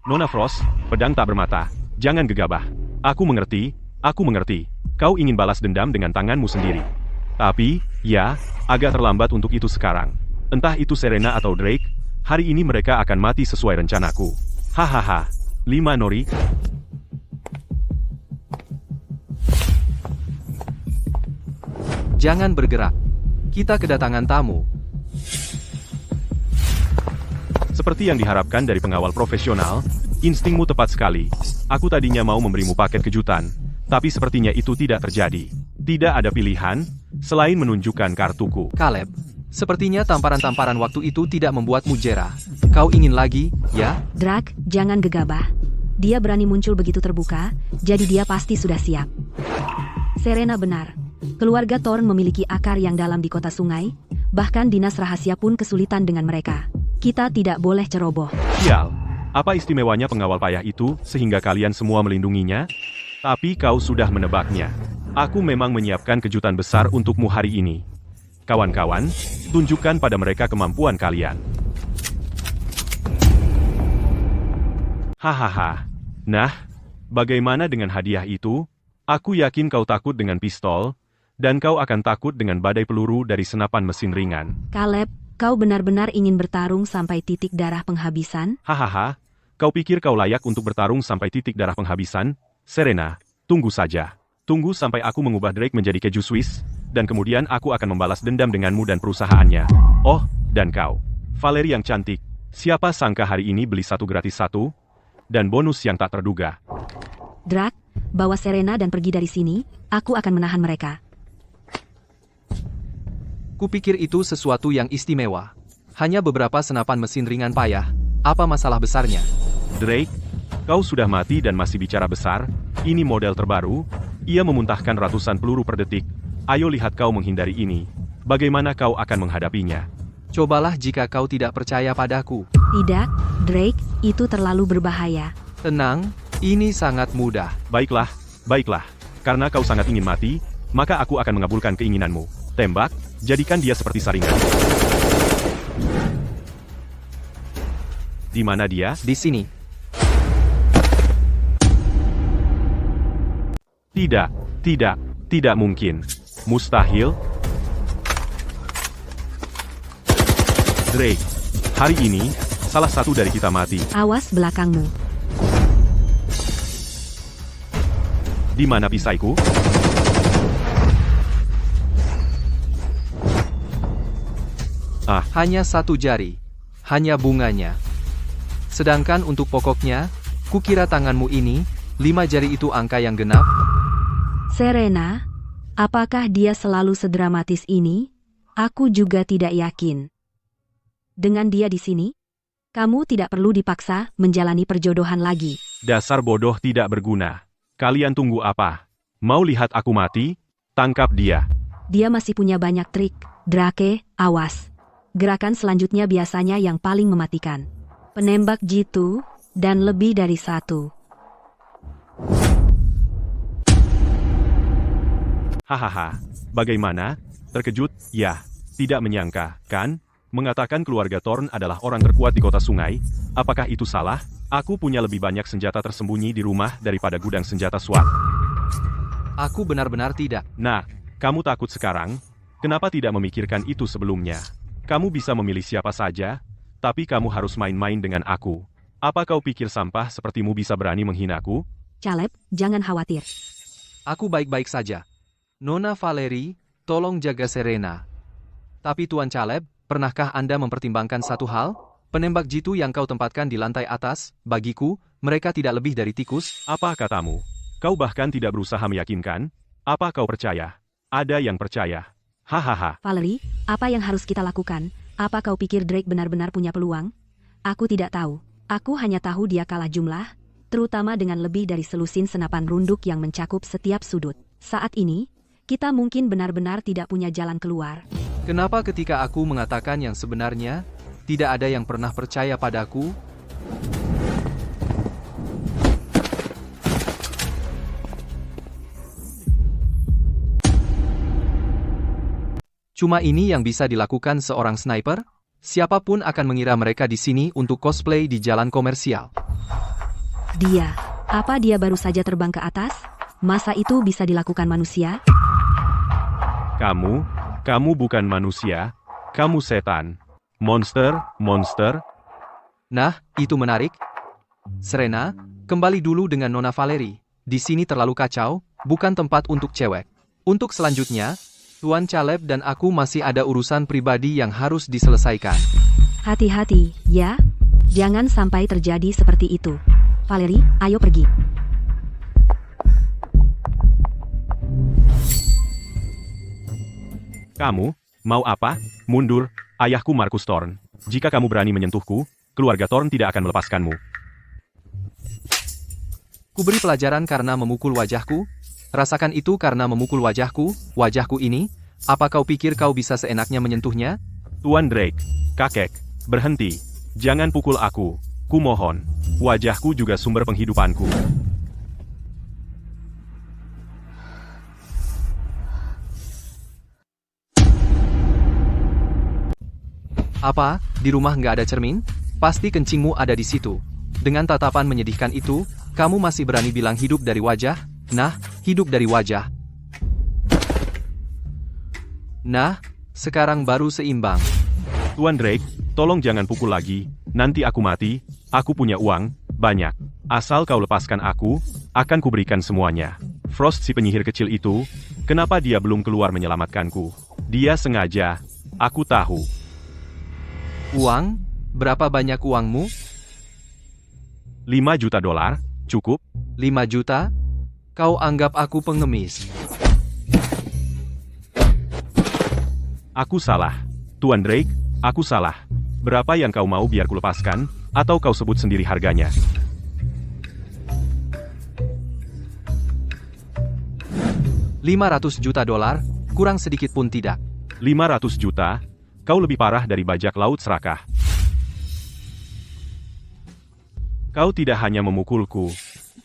Nona Frost, pedang tak bermata. Jangan gegabah. Aku mengerti. Kau ingin balas dendam dengan tanganmu sendiri. Tapi, ya, agak terlambat untuk itu sekarang. Entah itu Serena atau Drake, hari ini mereka akan mati sesuai rencanaku. Hahaha. 5 Nori. Jangan bergerak. Kita kedatangan tamu. Seperti yang diharapkan dari pengawal profesional, instingmu tepat sekali. Aku tadinya mau memberimu paket kejutan, tapi sepertinya itu tidak terjadi. Tidak ada pilihan, selain menunjukkan kartuku. Caleb, sepertinya tamparan-tamparan waktu itu tidak membuatmu jera. Kau ingin lagi, ya? Drake, jangan gegabah. Dia berani muncul begitu terbuka, jadi dia pasti sudah siap. Serena benar. Keluarga Thorn memiliki akar yang dalam di kota sungai, bahkan dinas rahasia pun kesulitan dengan mereka. Kita tidak boleh ceroboh. Sial, apa istimewanya pengawal payah itu sehingga kalian semua melindunginya? Tapi kau sudah menebaknya. Aku memang menyiapkan kejutan besar untukmu hari ini. Kawan-kawan, tunjukkan pada mereka kemampuan kalian. Hahaha. Nah, bagaimana dengan hadiah itu? Aku yakin kau takut dengan pistol, dan kau akan takut dengan badai peluru dari senapan mesin ringan. Caleb, kau benar-benar ingin bertarung sampai titik darah penghabisan? Hahaha, kau pikir kau layak untuk bertarung sampai titik darah penghabisan? Serena, tunggu saja. Tunggu sampai aku mengubah Drake menjadi keju Swiss, dan kemudian aku akan membalas dendam denganmu dan perusahaannya. Oh, dan kau, Valerie yang cantik, Siapa sangka hari ini beli satu gratis satu? Dan bonus yang tak terduga. Drake, bawa Serena dan pergi dari sini, aku akan menahan mereka. Kupikir itu sesuatu yang istimewa. Hanya beberapa senapan mesin ringan payah. Apa masalah besarnya? Drake, kau sudah mati dan masih bicara besar? Ini model terbaru? Ia memuntahkan ratusan peluru per detik. Ayo lihat kau menghindari ini. Bagaimana kau akan menghadapinya? Cobalah jika kau tidak percaya padaku. Tidak, Drake, itu terlalu berbahaya. Tenang, ini sangat mudah. Baiklah, baiklah. Karena kau sangat ingin mati, maka aku akan mengabulkan keinginanmu. Tembak, jadikan dia seperti saringan. Di mana dia? Di sini. Tidak mungkin. Mustahil. Drake, hari ini, salah satu dari kita mati. Awas belakangmu. Di mana pisaiku? Hanya satu jari. Hanya bunganya. Sedangkan untuk pokoknya, kukira tanganmu ini, 5 jari itu angka yang genap. Serena, apakah dia selalu sedramatis ini? Aku juga tidak yakin. Dengan dia di sini, kamu tidak perlu dipaksa menjalani perjodohan lagi. Dasar bodoh tidak berguna. Kalian tunggu apa? Mau lihat aku mati? Tangkap dia. Dia masih punya banyak trik. Drake, awas. Gerakan selanjutnya biasanya yang paling mematikan. Penembak jitu, dan lebih dari satu. Hahaha. Bagaimana? Terkejut? Ya. Tidak menyangka, kan? Mengatakan keluarga Thorn adalah orang terkuat di kota sungai. Apakah itu salah? Aku punya lebih banyak senjata tersembunyi di rumah daripada gudang senjata SWAT. Aku benar-benar tidak. Nah, kamu takut sekarang? Kenapa tidak memikirkan itu sebelumnya? Kamu bisa memilih siapa saja, tapi kamu harus main-main dengan aku. Apa kau pikir sampah sepertimu bisa berani menghinaku? Caleb, jangan khawatir. Aku baik-baik saja. Nona Valerie, tolong jaga Serena. Tapi Tuan Caleb, pernahkah Anda mempertimbangkan satu hal? Penembak jitu yang kau tempatkan di lantai atas, bagiku, mereka tidak lebih dari tikus. Apa katamu? Kau bahkan tidak berusaha meyakinkan? Apa kau percaya? Ada yang percaya. Hahaha. Valerie, apa yang harus kita lakukan? Apa kau pikir Drake benar-benar punya peluang? Aku tidak tahu. Aku hanya tahu dia kalah jumlah, terutama dengan lebih dari selusin senapan runduk yang mencakup setiap sudut. Saat ini, kita mungkin benar-benar tidak punya jalan keluar. Kenapa ketika aku mengatakan yang sebenarnya, tidak ada yang pernah percaya padaku? Cuma ini yang bisa dilakukan seorang sniper? Siapapun akan mengira mereka di sini untuk cosplay di jalan komersial. Apa dia baru saja terbang ke atas? Masa itu bisa dilakukan manusia? Kamu bukan manusia, kamu setan. Monster. Nah, itu menarik. Serena, kembali dulu dengan Nona Valerie. Di sini terlalu kacau, bukan tempat untuk cewek. Untuk selanjutnya, Tuan Caleb dan aku masih ada urusan pribadi yang harus diselesaikan. Hati-hati, ya. Jangan sampai terjadi seperti itu. Valerie, ayo pergi. Kamu, mau apa? Mundur, ayahku Marcus Thorn. Jika kamu berani menyentuhku, keluarga Thorn tidak akan melepaskanmu. Kuberi pelajaran karena memukul wajahku? Rasakan itu karena memukul wajahku ini? Apa kau pikir kau bisa seenaknya menyentuhnya? Tuan Drake, kakek, berhenti. Jangan pukul aku. Kumohon. Wajahku juga sumber penghidupanku. Apa, di rumah nggak ada cermin? Pasti kencingmu ada di situ. Dengan tatapan menyedihkan itu, kamu masih berani bilang hidup dari wajah? Nah, hidup dari wajah. Nah, sekarang baru seimbang. Tuan Drake, tolong jangan pukul lagi. Nanti aku mati, aku punya uang, banyak. Asal kau lepaskan aku, akan kuberikan semuanya. Frost si penyihir kecil itu, kenapa dia belum keluar menyelamatkanku? Dia sengaja, aku tahu. Uang? Berapa banyak uangmu? 5 juta dolar, cukup? 5 juta? Kau anggap aku pengemis. Aku salah. Tuan Drake, aku salah. Berapa yang kau mau biar kulepaskan, atau kau sebut sendiri harganya? $500 juta, kurang sedikit pun tidak. 500 juta? Kau lebih parah dari bajak laut serakah. Kau tidak hanya memukulku,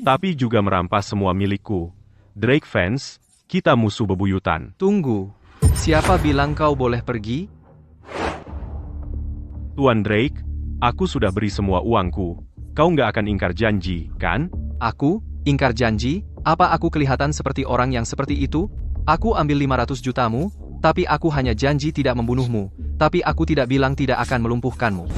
tapi juga merampas semua milikku. Drake fans, kita musuh bebuyutan. Tunggu, siapa bilang kau boleh pergi? Tuan Drake, aku sudah beri semua uangku. Kau nggak akan ingkar janji, kan? Aku? Ingkar janji? Apa aku kelihatan seperti orang yang seperti itu? Aku ambil 500 jutamu, tapi aku hanya janji tidak membunuhmu. Tapi aku tidak bilang tidak akan melumpuhkanmu.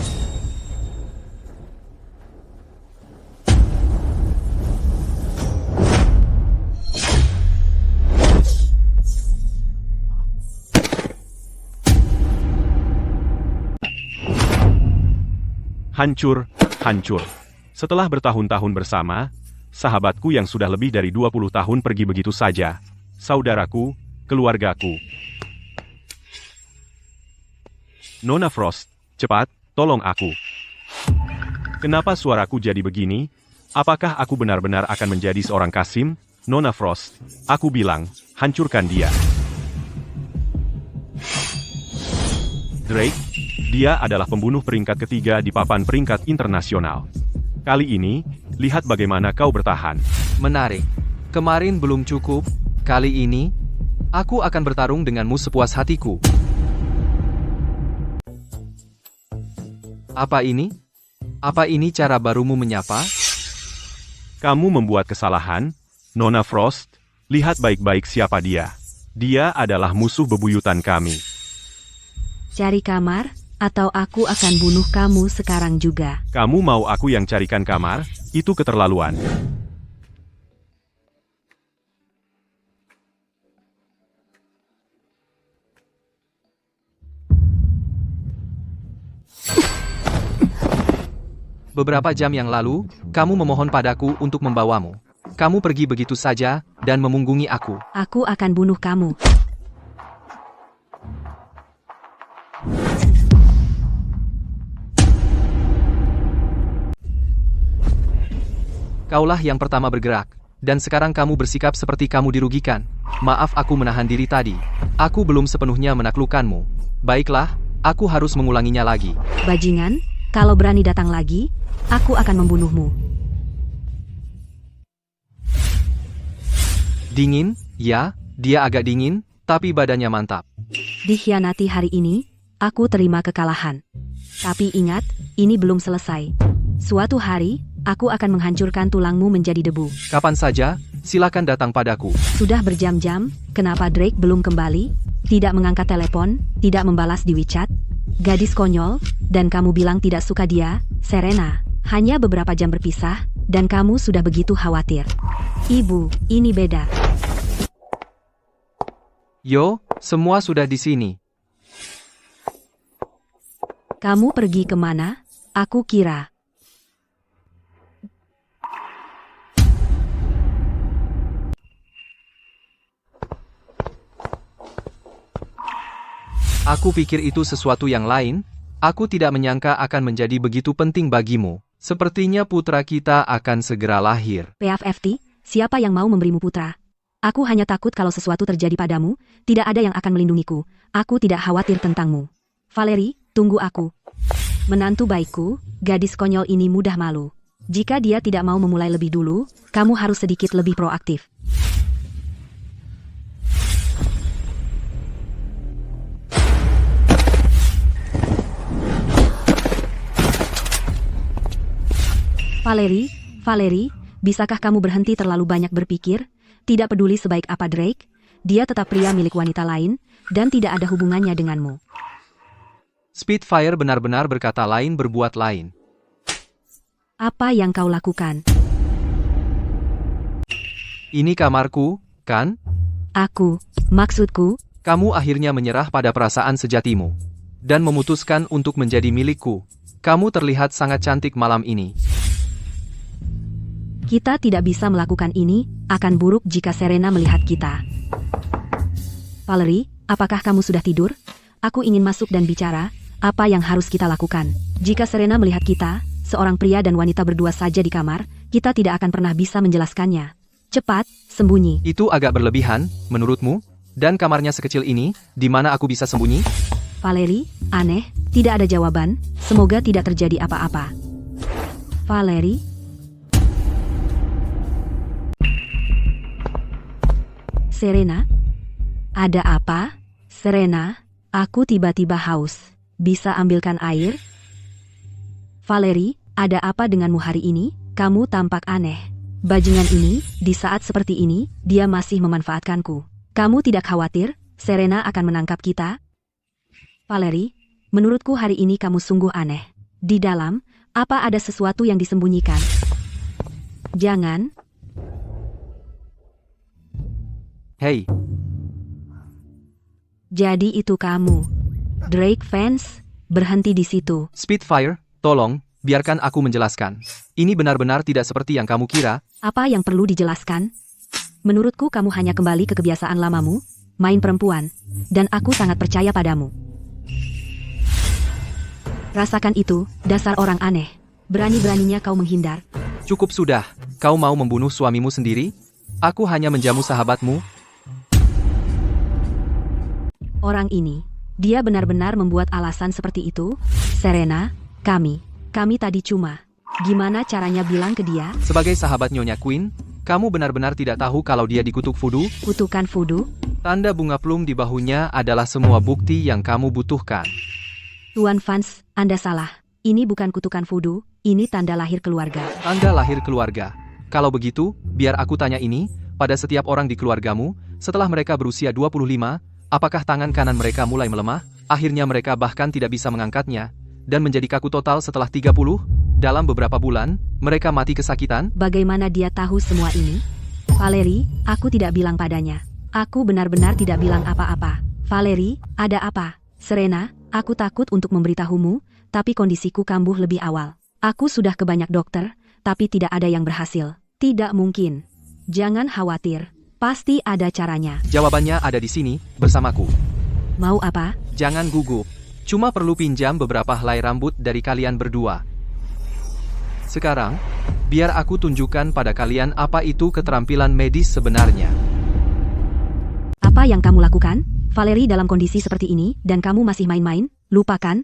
Hancur, hancur. Setelah bertahun-tahun bersama, sahabatku yang sudah lebih dari 20 tahun pergi begitu saja. Saudaraku, keluargaku. Nona Frost, cepat, tolong aku. Kenapa suaraku jadi begini? Apakah aku benar-benar akan menjadi seorang Kasim? Nona Frost, aku bilang, hancurkan dia. Drake, dia adalah pembunuh peringkat ketiga di papan peringkat internasional. Kali ini, lihat bagaimana kau bertahan. Menarik. Kemarin belum cukup, kali ini, aku akan bertarung denganmu sepuas hatiku. Apa ini? Apa ini cara barumu menyapa? Kamu membuat kesalahan, Nona Frost. Lihat baik-baik siapa dia. Dia adalah musuh bebuyutan kami. Cari kamar, atau aku akan bunuh kamu sekarang juga. Kamu mau aku yang carikan kamar? Itu keterlaluan. Beberapa jam yang lalu, kamu memohon padaku untuk membawamu. Kamu pergi begitu saja, dan memunggungi aku. Aku akan bunuh kamu. Kaulah yang pertama bergerak, dan sekarang kamu bersikap seperti kamu dirugikan. Maaf aku menahan diri tadi. Aku belum sepenuhnya menaklukkanmu. Baiklah, aku harus mengulanginya lagi. Bajingan, kalau berani datang lagi, aku akan membunuhmu. Dingin? Ya, dia agak dingin, tapi badannya mantap. Dikhianati hari ini, aku terima kekalahan. Tapi ingat, ini belum selesai. Suatu hari, aku akan menghancurkan tulangmu menjadi debu. Kapan saja, silakan datang padaku. Sudah berjam-jam, kenapa Drake belum kembali? Tidak mengangkat telepon, tidak membalas di WeChat? Gadis konyol, dan kamu bilang tidak suka dia, Serena. Hanya beberapa jam berpisah, dan kamu sudah begitu khawatir. Ibu, ini beda. Yo, semua sudah di sini. Kamu pergi kemana? Aku kira. Aku pikir itu sesuatu yang lain. Aku tidak menyangka akan menjadi begitu penting bagimu. Sepertinya putra kita akan segera lahir. PFFT, siapa yang mau memberimu putra? Aku hanya takut kalau sesuatu terjadi padamu, tidak ada yang akan melindungiku. Aku tidak khawatir tentangmu. Valerie, tunggu aku. Menantu baikku, gadis konyol ini mudah malu. Jika dia tidak mau memulai lebih dulu, kamu harus sedikit lebih proaktif. Valerie, bisakah kamu berhenti terlalu banyak berpikir? Tidak peduli sebaik apa Drake, dia tetap pria milik wanita lain, dan tidak ada hubungannya denganmu. Spitfire benar-benar berkata lain berbuat lain. Apa yang kau lakukan? Ini kamarku, kan? Maksudku, Kamu akhirnya menyerah pada perasaan sejatimu. Dan memutuskan untuk menjadi milikku. Kamu terlihat sangat cantik malam ini. Kita tidak bisa melakukan ini, akan buruk jika Serena melihat kita. Valerie, apakah kamu sudah tidur? Aku ingin masuk dan bicara, apa yang harus kita lakukan? Jika Serena melihat kita, seorang pria dan wanita berdua saja di kamar, kita tidak akan pernah bisa menjelaskannya. Cepat, sembunyi. Itu agak berlebihan, menurutmu? Dan kamarnya sekecil ini, di mana aku bisa sembunyi? Valerie, aneh, tidak ada jawaban, semoga tidak terjadi apa-apa. Valerie? Serena? Ada apa? Serena, aku tiba-tiba haus. Bisa ambilkan air? Valerie, ada apa denganmu hari ini? Kamu tampak aneh. Bajingan ini, di saat seperti ini, dia masih memanfaatkanku. Kamu tidak khawatir, Serena akan menangkap kita? Valerie, menurutku hari ini kamu sungguh aneh. Di dalam, apa ada sesuatu yang disembunyikan? Jangan. Hei, Jadi itu kamu. Drake fans, berhenti di situ. Spitfire, tolong, biarkan aku menjelaskan. Ini benar-benar tidak seperti yang kamu kira. Apa yang perlu dijelaskan? Menurutku kamu hanya kembali ke kebiasaan lamamu, main perempuan, dan aku sangat percaya padamu. Rasakan itu, dasar orang aneh. Berani-beraninya kau menghindar. Cukup sudah, kau mau membunuh suamimu sendiri? Aku hanya menjamu sahabatmu. Orang ini, dia benar-benar membuat alasan seperti itu? Serena, kami tadi cuma. Gimana caranya bilang ke dia? Sebagai sahabat Nyonya Queen, kamu benar-benar tidak tahu kalau dia dikutuk voodoo? Kutukan voodoo? Tanda bunga plum di bahunya adalah semua bukti yang kamu butuhkan. Tuan Vance, Anda salah. Ini bukan kutukan voodoo, ini tanda lahir keluarga. Tanda lahir keluarga. Kalau begitu, biar aku tanya ini, pada setiap orang di keluargamu, setelah mereka berusia 25, apakah tangan kanan mereka mulai melemah, akhirnya mereka bahkan tidak bisa mengangkatnya, dan menjadi kaku total setelah 30? Dalam beberapa bulan, mereka mati kesakitan? Bagaimana dia tahu semua ini? Valerie, aku tidak bilang padanya. Aku benar-benar tidak bilang apa-apa. Valerie, ada apa? Serena, aku takut untuk memberitahumu, tapi kondisiku kambuh lebih awal. Aku sudah ke banyak dokter, tapi tidak ada yang berhasil. Tidak mungkin. Jangan khawatir. Pasti ada caranya. Jawabannya ada di sini, bersamaku. Mau apa? Jangan gugup. Cuma perlu pinjam beberapa helai rambut dari kalian berdua. Sekarang, biar aku tunjukkan pada kalian apa itu keterampilan medis sebenarnya. Apa yang kamu lakukan? Valerie dalam kondisi seperti ini, dan kamu masih main-main? Lupakan.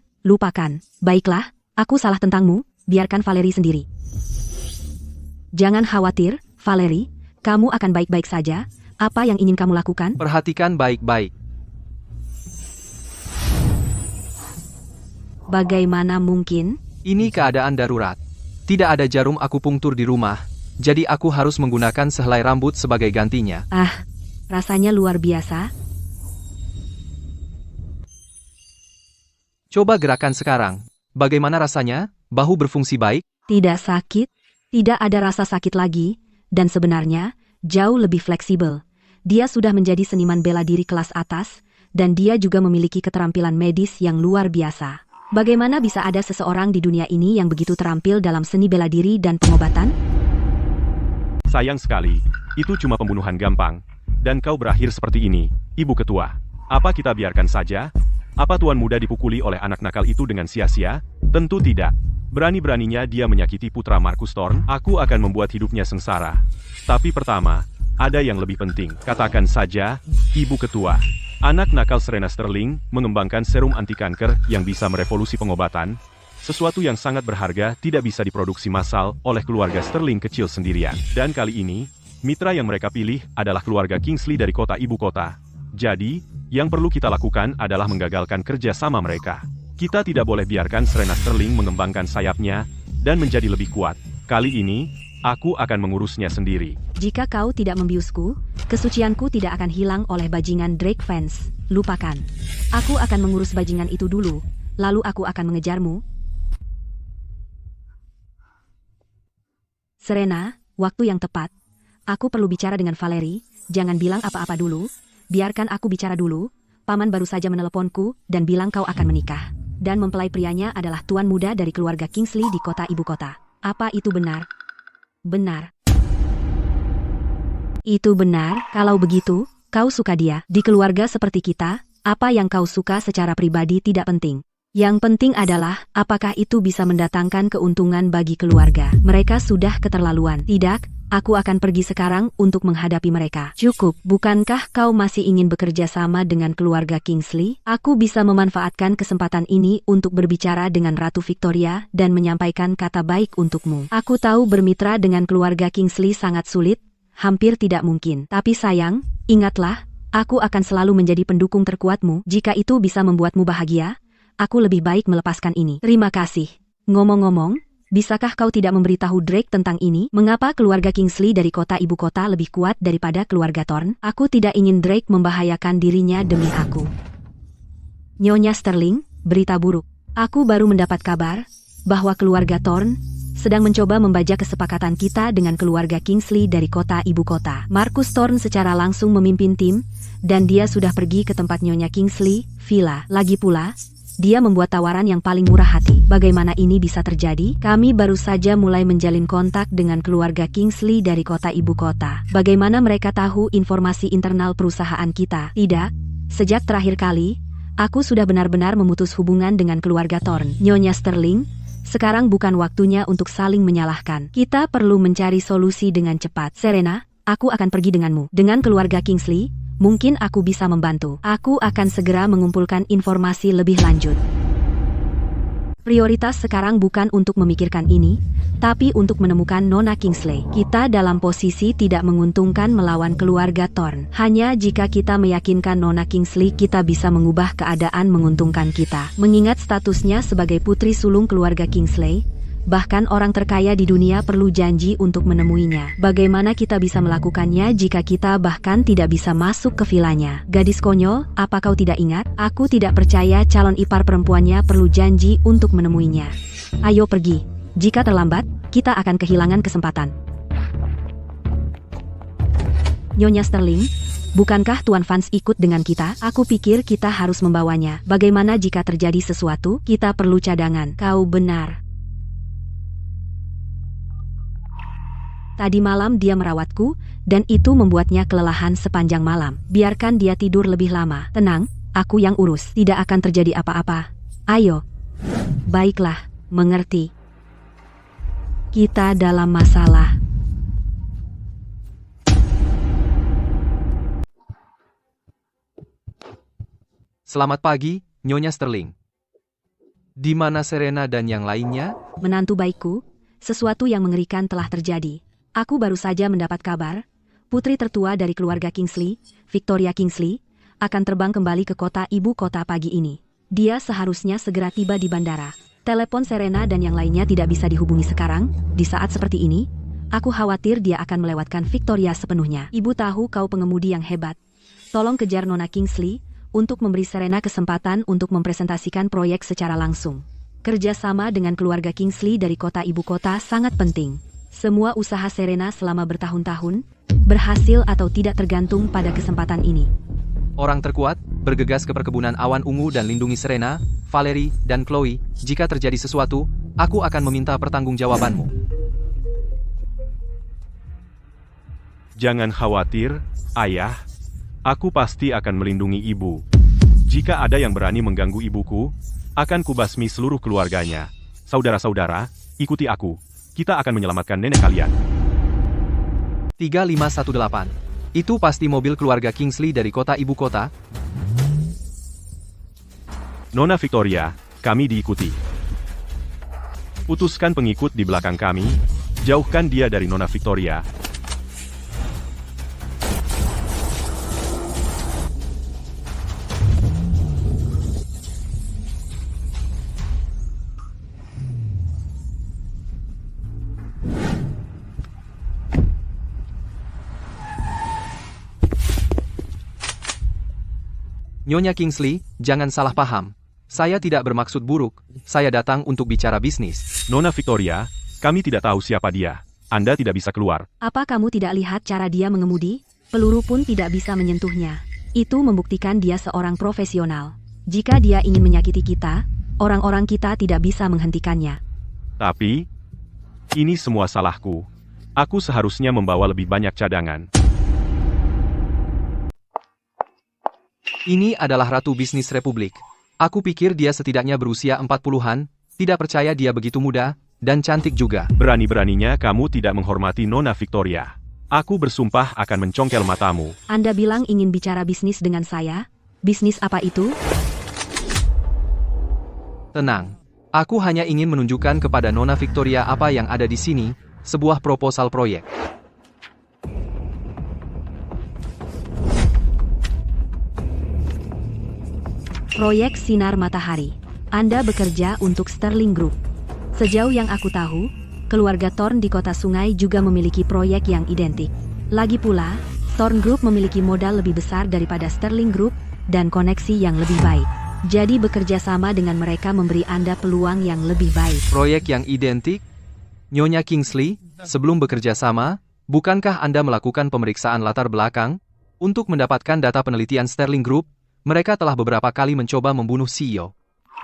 Baiklah, aku salah tentangmu, biarkan Valerie sendiri. Jangan khawatir, Valerie, kamu akan baik-baik saja. Apa yang ingin kamu lakukan? Perhatikan baik-baik. Bagaimana mungkin? Ini keadaan darurat. Tidak ada jarum akupunktur di rumah, jadi aku harus menggunakan sehelai rambut sebagai gantinya. Rasanya luar biasa. Coba gerakan sekarang. Bagaimana rasanya? Bahu berfungsi baik? Tidak sakit, tidak ada rasa sakit lagi, dan sebenarnya, jauh lebih fleksibel. Dia sudah menjadi seniman bela diri kelas atas, dan dia juga memiliki keterampilan medis yang luar biasa. Bagaimana bisa ada seseorang di dunia ini yang begitu terampil dalam seni bela diri dan pengobatan? Sayang sekali, itu cuma pembunuhan gampang. Dan kau berakhir seperti ini, Ibu Ketua. Apa kita biarkan saja? Apa Tuan Muda dipukuli oleh anak nakal itu dengan sia-sia? Tentu tidak. Berani-beraninya dia menyakiti putra Marcus Thorne, aku akan membuat hidupnya sengsara. Tapi pertama, ada yang lebih penting. Katakan saja, Ibu Ketua. Anak nakal Serena Sterling mengembangkan serum anti kanker yang bisa merevolusi pengobatan. Sesuatu yang sangat berharga tidak bisa diproduksi massal oleh keluarga Sterling kecil sendirian. Dan kali ini, mitra yang mereka pilih adalah keluarga Kingsley dari kota ibu kota. Jadi, yang perlu kita lakukan adalah menggagalkan kerja sama mereka. Kita tidak boleh biarkan Serena Sterling mengembangkan sayapnya dan menjadi lebih kuat. Kali ini, aku akan mengurusnya sendiri. Jika kau tidak membiusku, kesucianku tidak akan hilang oleh bajingan Drake Vance. Lupakan. Aku akan mengurus bajingan itu dulu, lalu aku akan mengejarmu. Serena, waktu yang tepat. Aku perlu bicara dengan Valerie, jangan bilang apa-apa dulu. Biarkan aku bicara dulu. Paman baru saja meneleponku dan bilang kau akan menikah. dan mempelai prianya adalah tuan muda dari keluarga Kingsley di kota ibu kota. Apa itu benar? Benar. Itu benar. Kalau begitu, kau suka dia. Di keluarga seperti kita, apa yang kau suka secara pribadi tidak penting. Yang penting adalah, apakah itu bisa mendatangkan keuntungan bagi keluarga. Mereka sudah keterlaluan. Tidak, aku akan pergi sekarang untuk menghadapi mereka. Cukup, bukankah kau masih ingin bekerja sama dengan keluarga Kingsley? Aku bisa memanfaatkan kesempatan ini untuk berbicara dengan Ratu Victoria dan menyampaikan kata baik untukmu. Aku tahu bermitra dengan keluarga Kingsley sangat sulit, hampir tidak mungkin. Tapi sayang, ingatlah, aku akan selalu menjadi pendukung terkuatmu. Jika itu bisa membuatmu bahagia, aku lebih baik melepaskan ini. Terima kasih. Ngomong-ngomong, bisakah kau tidak memberitahu Drake tentang ini? Mengapa keluarga Kingsley dari kota ibu kota lebih kuat daripada keluarga Thorne? Aku tidak ingin Drake membahayakan dirinya demi aku. Nyonya Sterling, berita buruk. Aku baru mendapat kabar bahwa keluarga Thorne sedang mencoba membajak kesepakatan kita dengan keluarga Kingsley dari kota ibu kota. Marcus Thorne secara langsung memimpin tim, dan dia sudah pergi ke tempat Nyonya Kingsley, villa. Lagi pula, dia membuat tawaran yang paling murah hati. Bagaimana ini bisa terjadi? Kami baru saja mulai menjalin kontak dengan keluarga Kingsley dari kota ibu kota. Bagaimana mereka tahu informasi internal perusahaan kita? Tidak, sejak terakhir kali, aku sudah benar-benar memutus hubungan dengan keluarga Thorne. Nyonya Sterling, sekarang bukan waktunya untuk saling menyalahkan. Kita perlu mencari solusi dengan cepat. Serena, aku akan pergi denganmu. Dengan keluarga Kingsley, mungkin aku bisa membantu. Aku akan segera mengumpulkan informasi lebih lanjut. Prioritas sekarang bukan untuk memikirkan ini, tapi untuk menemukan Nona Kingsley. Kita dalam posisi tidak menguntungkan melawan keluarga Thorne. Hanya jika kita meyakinkan Nona Kingsley, kita bisa mengubah keadaan menguntungkan kita. Mengingat statusnya sebagai putri sulung keluarga Kingsley, bahkan orang terkaya di dunia perlu janji untuk menemuinya. Bagaimana kita bisa melakukannya jika kita bahkan tidak bisa masuk ke vilanya? Gadis konyol, apa kau tidak ingat? Aku tidak percaya calon ipar perempuannya perlu janji untuk menemuinya. Ayo pergi. Jika terlambat, kita akan kehilangan kesempatan. Nyonya Sterling, bukankah Tuan Vance ikut dengan kita? Aku pikir kita harus membawanya. Bagaimana jika terjadi sesuatu? Kita perlu cadangan. Kau benar. Tadi malam dia merawatku, dan itu membuatnya kelelahan sepanjang malam. Biarkan dia tidur lebih lama. Tenang, aku yang urus. Tidak akan terjadi apa-apa. Ayo. Baiklah, mengerti. Kita dalam masalah. Selamat pagi, Nyonya Sterling. Di mana Serena dan yang lainnya? Menantu baikku, sesuatu yang mengerikan telah terjadi. Aku baru saja mendapat kabar, putri tertua dari keluarga Kingsley, Victoria Kingsley, akan terbang kembali ke kota ibu kota pagi ini. Dia seharusnya segera tiba di bandara. Telepon Serena dan yang lainnya tidak bisa dihubungi sekarang. Di saat seperti ini, aku khawatir dia akan melewatkan Victoria sepenuhnya. Ibu tahu kau pengemudi yang hebat. Tolong kejar Nona Kingsley untuk memberi Serena kesempatan untuk mempresentasikan proyek secara langsung. Kerjasama dengan keluarga Kingsley dari kota ibu kota sangat penting. Semua usaha Serena selama bertahun-tahun, berhasil atau tidak tergantung pada kesempatan ini. Orang terkuat, bergegas ke perkebunan awan ungu dan lindungi Serena, Valerie, dan Chloe. Jika terjadi sesuatu, aku akan meminta pertanggungjawabanmu. Jangan khawatir, Ayah. Aku pasti akan melindungi ibu. Jika ada yang berani mengganggu ibuku, akan kubasmi seluruh keluarganya. Saudara-saudara, ikuti aku. Kita akan menyelamatkan nenek kalian. 3518. Itu pasti mobil keluarga Kingsley dari kota ibu kota. Nona Victoria, kami diikuti. Putuskan pengikut di belakang kami, jauhkan dia dari Nona Victoria. Nyonya Kingsley, jangan salah paham. Saya tidak bermaksud buruk, saya datang untuk bicara bisnis. Nona Victoria, kami tidak tahu siapa dia. Anda tidak bisa keluar. Apa kamu tidak lihat cara dia mengemudi? Peluru pun tidak bisa menyentuhnya. Itu membuktikan dia seorang profesional. Jika dia ingin menyakiti kita, orang-orang kita tidak bisa menghentikannya. Tapi, ini semua salahku. Aku seharusnya membawa lebih banyak cadangan. Ini adalah Ratu Bisnis Republik. Aku pikir dia setidaknya berusia 40-an, tidak percaya dia begitu muda, dan cantik juga. Berani-beraninya kamu tidak menghormati Nona Victoria. Aku bersumpah akan mencongkel matamu. Anda bilang ingin bicara bisnis dengan saya? Bisnis apa itu? Tenang. Aku hanya ingin menunjukkan kepada Nona Victoria apa yang ada di sini, sebuah proposal proyek. Proyek Sinar Matahari. Anda bekerja untuk Sterling Group. Sejauh yang aku tahu, keluarga Thorn di kota Sungai juga memiliki proyek yang identik. Lagi pula, Thorn Group memiliki modal lebih besar daripada Sterling Group dan koneksi yang lebih baik. Jadi bekerja sama dengan mereka memberi Anda peluang yang lebih baik. Proyek yang identik? Nyonya Kingsley, sebelum bekerja sama, bukankah Anda melakukan pemeriksaan latar belakang? Untuk mendapatkan data penelitian Sterling Group, mereka telah beberapa kali mencoba membunuh CEO.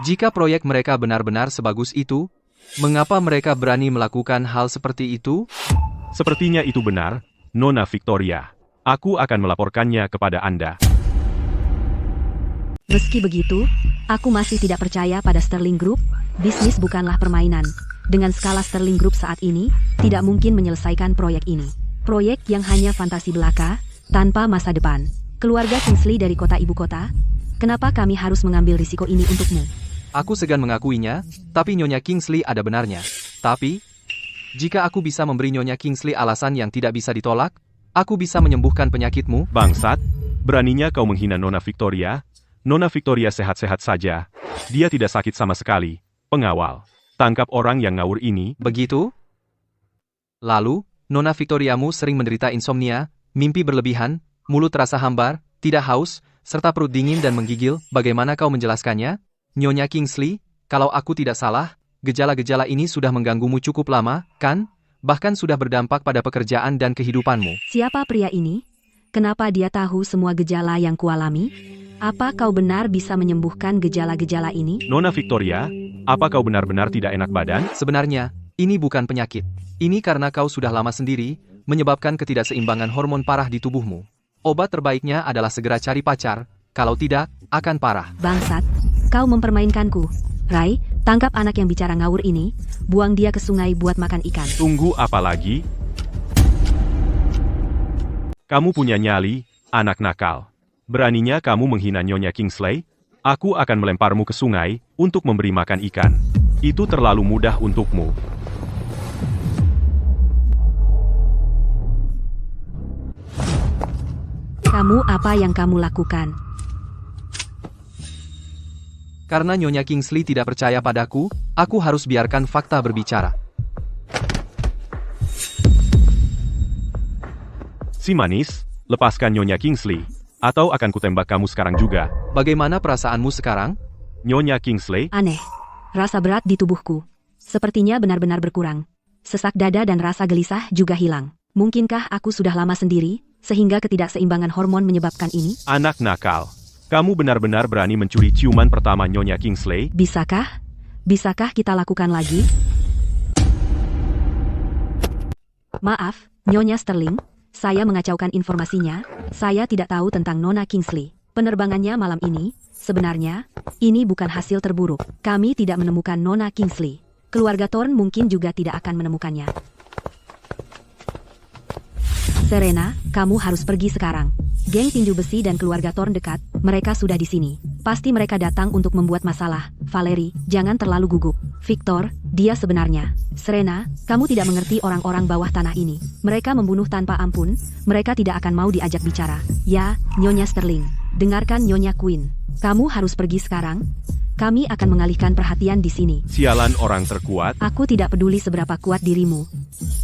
Jika proyek mereka benar-benar sebagus itu, mengapa mereka berani melakukan hal seperti itu? Sepertinya itu benar, Nona Victoria. Aku akan melaporkannya kepada Anda. Meski begitu, aku masih tidak percaya pada Sterling Group. Bisnis bukanlah permainan. Dengan skala Sterling Group saat ini, tidak mungkin menyelesaikan proyek ini. Proyek yang hanya fantasi belaka, tanpa masa depan. Keluarga Kingsley dari kota ibu kota, kenapa kami harus mengambil risiko ini untukmu? Aku segan mengakuinya, tapi Nyonya Kingsley ada benarnya. Tapi, jika aku bisa memberi Nyonya Kingsley alasan yang tidak bisa ditolak, aku bisa menyembuhkan penyakitmu. Bangsat, beraninya kau menghina Nona Victoria? Nona Victoria sehat-sehat saja. Dia tidak sakit sama sekali. Pengawal, tangkap orang yang ngawur ini. Begitu? Lalu, Nona Victoriamu sering menderita insomnia, mimpi berlebihan, mulut terasa hambar, tidak haus, serta perut dingin dan menggigil. Bagaimana kau menjelaskannya? Nyonya Kingsley, kalau aku tidak salah, gejala-gejala ini sudah mengganggumu cukup lama, kan? Bahkan sudah berdampak pada pekerjaan dan kehidupanmu. Siapa pria ini? Kenapa dia tahu semua gejala yang kualami? Apa kau benar bisa menyembuhkan gejala-gejala ini? Nona Victoria, apa kau benar-benar tidak enak badan? Sebenarnya, ini bukan penyakit. Ini karena kau sudah lama sendiri, menyebabkan ketidakseimbangan hormon parah di tubuhmu. Obat terbaiknya adalah segera cari pacar, kalau tidak, akan parah. Bangsat, kau mempermainkanku. Rai, tangkap anak yang bicara ngawur ini, buang dia ke sungai buat makan ikan. Tunggu apa lagi? Kamu punya nyali, anak nakal. Beraninya kamu menghina Nyonya Kingsley? Aku akan melemparmu ke sungai untuk memberi makan ikan. Itu terlalu mudah untukmu. Kamu apa yang kamu lakukan? Karena Nyonya Kingsley tidak percaya padaku, aku harus biarkan fakta berbicara. Si manis, lepaskan Nyonya Kingsley. Atau akan kutembak kamu sekarang juga. Bagaimana perasaanmu sekarang? Nyonya Kingsley, Aneh. Rasa berat di tubuhku. Sepertinya benar-benar berkurang. Sesak dada dan rasa gelisah juga hilang. Mungkinkah aku sudah lama sendiri, sehingga ketidakseimbangan hormon menyebabkan ini? anak nakal. Kamu benar-benar berani mencuri ciuman pertama Nyonya Kingsley? Bisakah? Bisakah kita lakukan lagi? Maaf, Nyonya Sterling. Saya mengacaukan informasinya. Saya tidak tahu tentang Nona Kingsley. Penerbangannya malam ini, sebenarnya, ini bukan hasil terburuk. Kami tidak menemukan Nona Kingsley. Keluarga Thorn mungkin juga tidak akan menemukannya. Serena, kamu harus pergi sekarang. Geng tinju besi dan keluarga Thorn dekat, mereka sudah di sini. Pasti mereka datang untuk membuat masalah. Valerie, jangan terlalu gugup. Victor, dia sebenarnya. Serena, kamu tidak mengerti orang-orang bawah tanah ini. Mereka membunuh tanpa ampun, mereka tidak akan mau diajak bicara. Ya, Nyonya Sterling. Dengarkan Nyonya Queen. Kamu harus pergi sekarang. Kami akan mengalihkan perhatian di sini. Sialan orang terkuat. Aku tidak peduli seberapa kuat dirimu,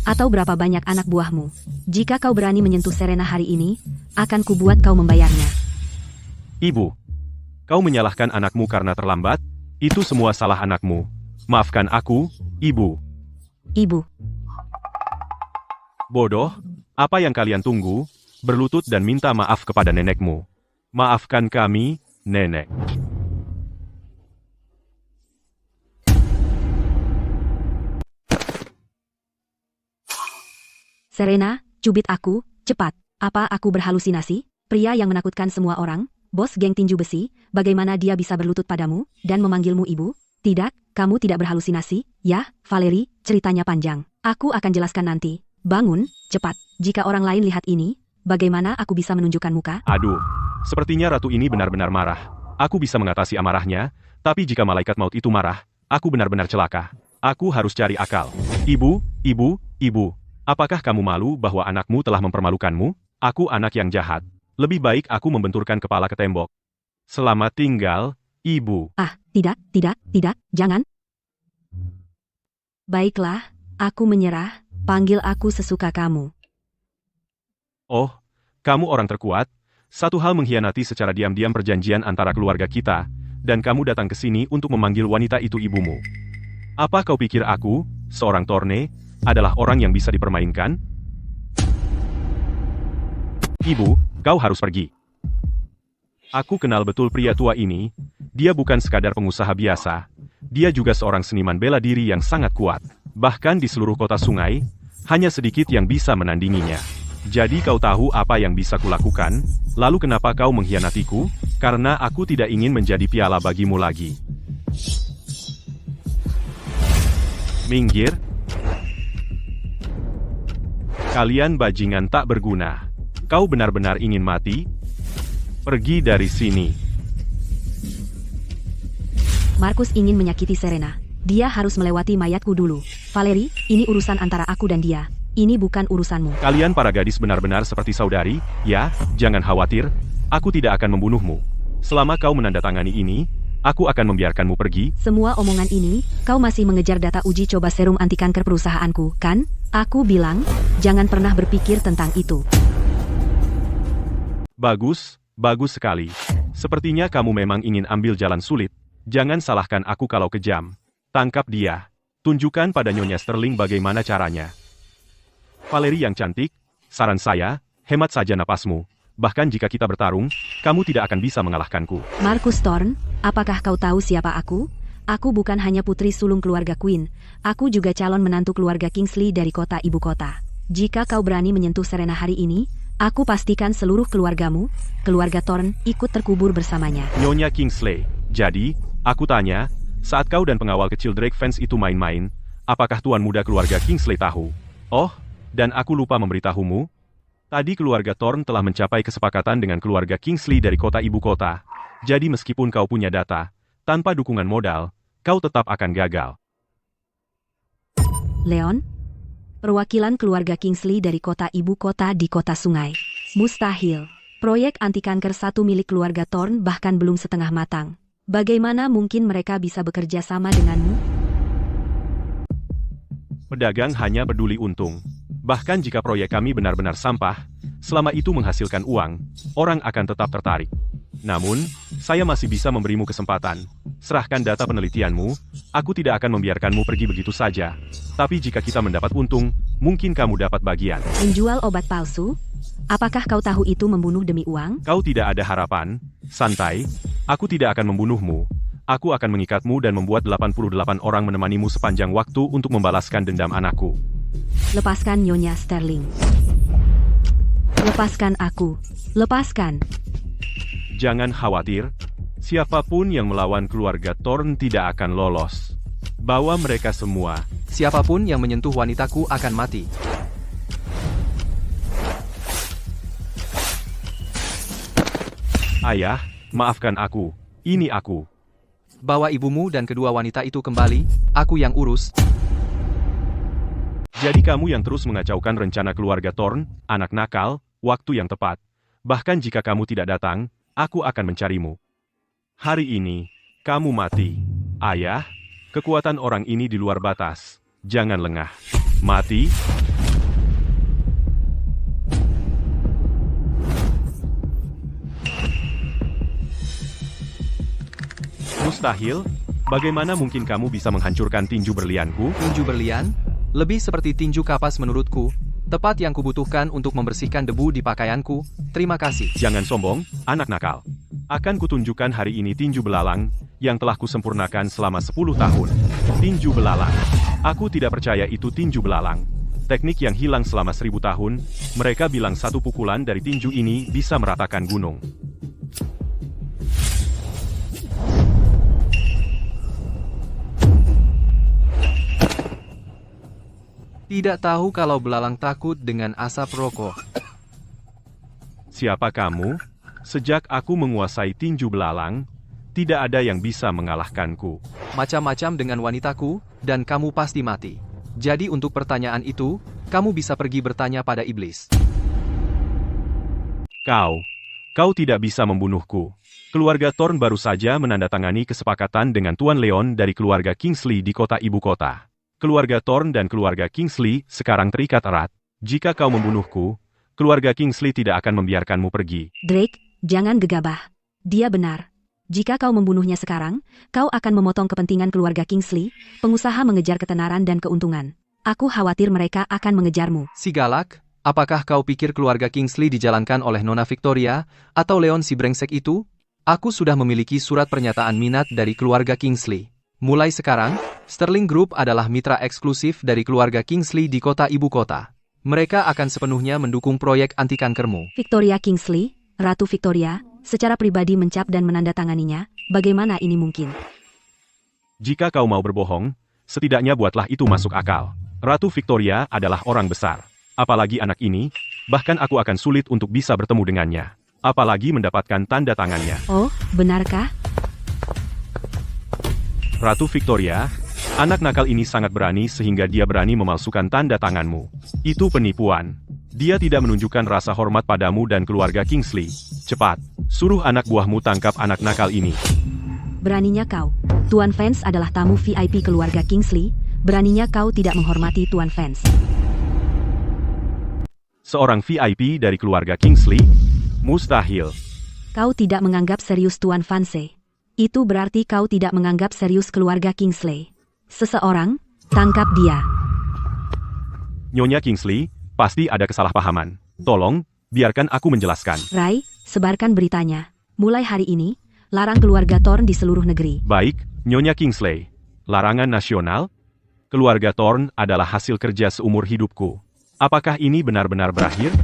atau berapa banyak anak buahmu. Jika kau berani menyentuh Serena hari ini, akan kubuat kau membayarnya. Ibu, kau menyalahkan anakmu karena terlambat? Itu semua salah anakmu. Maafkan aku, Ibu. Ibu. Bodoh, apa yang kalian tunggu? Berlutut dan minta maaf kepada nenekmu. Maafkan kami, Nenek. Serena, cubit aku, cepat. Apa aku berhalusinasi? Pria yang menakutkan semua orang, bos geng tinju besi, bagaimana dia bisa berlutut padamu, dan memanggilmu ibu? Tidak, kamu tidak berhalusinasi, ya, Valerie, ceritanya panjang. Aku akan jelaskan nanti. Bangun, cepat. Jika orang lain lihat ini, bagaimana aku bisa menunjukkan muka? Aduh, sepertinya ratu ini benar-benar marah. Aku bisa mengatasi amarahnya, tapi jika malaikat maut itu marah, aku benar-benar celaka. Aku harus cari akal. Ibu, apakah kamu malu bahwa anakmu telah mempermalukanmu? Aku anak yang jahat. Lebih baik aku membenturkan kepala ke tembok. Selamat tinggal, Ibu. Ah, tidak, jangan. Baiklah, aku menyerah, panggil aku sesuka kamu. Oh, kamu orang terkuat. Satu hal mengkhianati secara diam-diam perjanjian antara keluarga kita, dan kamu datang ke sini untuk memanggil wanita itu ibumu. Apa kau pikir aku, seorang Torne, adalah orang yang bisa dipermainkan? Ibu, kau harus pergi. Aku kenal betul pria tua ini. Dia bukan sekadar pengusaha biasa. Dia juga seorang seniman bela diri yang sangat kuat. Bahkan di seluruh kota sungai, hanya sedikit yang bisa menandinginya. Jadi kau tahu apa yang bisa kulakukan? Lalu kenapa kau mengkhianatiku? Karena aku tidak ingin menjadi piala bagimu lagi. Minggir. Kalian bajingan tak berguna. Kau benar-benar ingin mati? Pergi dari sini. Markus ingin menyakiti Serena. Dia harus melewati mayatku dulu. Valerie, ini urusan antara aku dan dia. Ini bukan urusanmu. Kalian para gadis benar-benar seperti saudari, ya, jangan khawatir. Aku tidak akan membunuhmu. Selama kau menandatangani ini, aku akan membiarkanmu pergi. Semua omongan ini, kau masih mengejar data uji coba serum anti kanker perusahaanku, kan? Aku bilang, jangan pernah berpikir tentang itu. Bagus sekali. Sepertinya kamu memang ingin ambil jalan sulit. Jangan salahkan aku kalau kejam. Tangkap dia. Tunjukkan pada Nyonya Sterling bagaimana caranya. Valerie yang cantik, saran saya, hemat saja napasmu. Bahkan jika kita bertarung, kamu tidak akan bisa mengalahkanku. Markus Thorne, apakah kau tahu siapa aku? Aku bukan hanya putri sulung keluarga Queen. Aku juga calon menantu keluarga Kingsley dari kota ibu kota. Jika kau berani menyentuh Serena hari ini, aku pastikan seluruh keluargamu, keluarga Thorne, ikut terkubur bersamanya. Nyonya Kingsley, jadi, aku tanya, saat kau dan pengawal kecil Drake Fence itu main-main, apakah tuan muda keluarga Kingsley tahu? Oh, dan aku lupa memberitahumu, tadi keluarga Thorne telah mencapai kesepakatan dengan keluarga Kingsley dari kota ibu kota. Jadi meskipun kau punya data, tanpa dukungan modal, kau tetap akan gagal. Leon? Perwakilan keluarga Kingsley dari kota ibu kota di kota sungai. Mustahil. Proyek anti kanker satu milik keluarga Thorne bahkan belum setengah matang. Bagaimana mungkin mereka bisa bekerja sama denganmu? Pedagang hanya peduli untung. Bahkan jika proyek kami benar-benar sampah, selama itu menghasilkan uang, orang akan tetap tertarik. Namun, saya masih bisa memberimu kesempatan. Serahkan data penelitianmu, aku tidak akan membiarkanmu pergi begitu saja. Tapi jika kita mendapat untung, mungkin kamu dapat bagian. Menjual obat palsu? Apakah kau tahu itu membunuh demi uang? Kau tidak ada harapan, santai, aku tidak akan membunuhmu. Aku akan mengikatmu dan membuat 88 orang menemanimu sepanjang waktu untuk membalaskan dendam anakku. Lepaskan Nyonya Sterling. Lepaskan aku. Lepaskan. Jangan khawatir, siapapun yang melawan keluarga Thorne tidak akan lolos. Bawa mereka semua. Siapapun yang menyentuh wanitaku akan mati. Ayah, maafkan aku. Ini aku. Bawa ibumu dan kedua wanita itu kembali, aku yang urus. Jadi kamu yang terus mengacaukan rencana keluarga Thorne, anak nakal, waktu yang tepat. Bahkan jika kamu tidak datang, aku akan mencarimu. Hari ini, kamu mati. Ayah, kekuatan orang ini di luar batas. Jangan lengah. Mati. Mustahil. Bagaimana mungkin kamu bisa menghancurkan tinju berlianku? Tinju berlian? Lebih seperti tinju kapas menurutku. Tepat yang kubutuhkan untuk membersihkan debu di pakaianku. Terima kasih. Jangan sombong, anak nakal. Akan kutunjukkan hari ini tinju belalang, yang telah kusempurnakan selama 10 tahun. Tinju belalang. Aku tidak percaya itu tinju belalang. Teknik yang hilang selama 1000 tahun, mereka bilang satu pukulan dari tinju ini bisa meratakan gunung. Tidak tahu kalau belalang takut dengan asap rokok. Siapa kamu? Sejak aku menguasai tinju belalang, tidak ada yang bisa mengalahkanku. Macam-macam dengan wanitaku, dan kamu pasti mati. Jadi untuk pertanyaan itu, kamu bisa pergi bertanya pada iblis. Kau tidak bisa membunuhku. Keluarga Thorn baru saja menandatangani kesepakatan dengan Tuan Leon dari keluarga Kingsley di kota ibu kota. Keluarga Thorn dan keluarga Kingsley sekarang terikat erat. Jika kau membunuhku, keluarga Kingsley tidak akan membiarkanmu pergi. Drake, jangan gegabah. Dia benar. Jika kau membunuhnya sekarang, kau akan memotong kepentingan keluarga Kingsley, pengusaha mengejar ketenaran dan keuntungan. Aku khawatir mereka akan mengejarmu. Si galak, apakah kau pikir keluarga Kingsley dijalankan oleh Nona Victoria, atau Leon si brengsek itu? Aku sudah memiliki surat pernyataan minat dari keluarga Kingsley. Mulai sekarang, Sterling Group adalah mitra eksklusif dari keluarga Kingsley di kota ibu kota. Mereka akan sepenuhnya mendukung proyek anti kankermu. Victoria Kingsley, Ratu Victoria, secara pribadi mencap dan menandatanganinya. Bagaimana ini mungkin? Jika kau mau berbohong, setidaknya buatlah itu masuk akal. Ratu Victoria adalah orang besar. Apalagi anak ini, bahkan aku akan sulit untuk bisa bertemu dengannya. Apalagi mendapatkan tanda tangannya. Oh, benarkah? Ratu Victoria, anak nakal ini sangat berani sehingga dia berani memalsukan tanda tanganmu. Itu penipuan. Dia tidak menunjukkan rasa hormat padamu dan keluarga Kingsley. Cepat, suruh anak buahmu tangkap anak nakal ini. Beraninya kau. Tuan Vance adalah tamu VIP keluarga Kingsley. Beraninya kau tidak menghormati Tuan Vance. Seorang VIP dari keluarga Kingsley? Mustahil. Kau tidak menganggap serius Tuan Vance. Itu berarti kau tidak menganggap serius keluarga Kingsley. Seseorang, tangkap dia. Nyonya Kingsley, pasti ada kesalahpahaman. Tolong, biarkan aku menjelaskan. Rai, sebarkan beritanya. Mulai hari ini, larang keluarga Thorn di seluruh negeri. Baik, Nyonya Kingsley. Larangan nasional? Keluarga Thorn adalah hasil kerja seumur hidupku. Apakah ini benar-benar berakhir?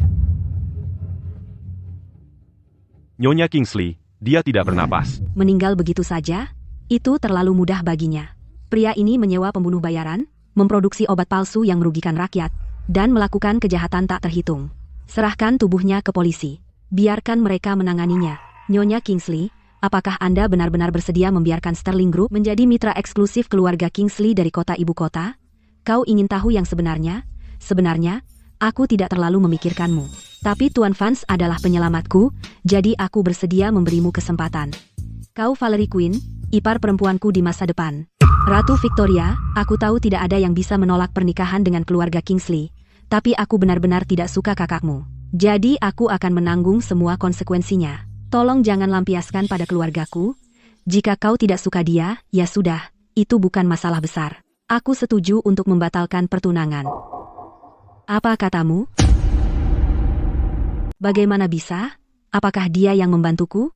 Nyonya Kingsley, dia tidak bernapas. Meninggal begitu saja? Itu terlalu mudah baginya. Pria ini menyewa pembunuh bayaran, memproduksi obat palsu yang merugikan rakyat, dan melakukan kejahatan tak terhitung. Serahkan tubuhnya ke polisi. Biarkan mereka menanganinya. Nyonya Kingsley, apakah Anda benar-benar bersedia membiarkan Sterling Group menjadi mitra eksklusif keluarga Kingsley dari kota ibu kota? Kau ingin tahu yang sebenarnya? Sebenarnya, aku tidak terlalu memikirkanmu. Tapi Tuan Vance adalah penyelamatku, jadi aku bersedia memberimu kesempatan. Kau Valerie Quinn, ipar perempuanku di masa depan. Ratu Victoria, aku tahu tidak ada yang bisa menolak pernikahan dengan keluarga Kingsley, tapi aku benar-benar tidak suka kakakmu. Jadi aku akan menanggung semua konsekuensinya. Tolong jangan lampiaskan pada keluargaku. Jika kau tidak suka dia, ya sudah, itu bukan masalah besar. Aku setuju untuk membatalkan pertunangan. Apa katamu? Bagaimana bisa? Apakah dia yang membantuku?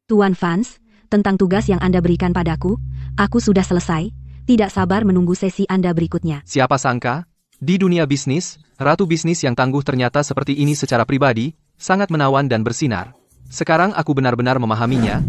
Tuan Vance, tentang tugas yang Anda berikan padaku, aku sudah selesai. Tidak sabar menunggu sesi Anda berikutnya. Siapa sangka? Di dunia bisnis, ratu bisnis yang tangguh ternyata seperti ini secara pribadi, sangat menawan dan bersinar. Sekarang aku benar-benar memahaminya.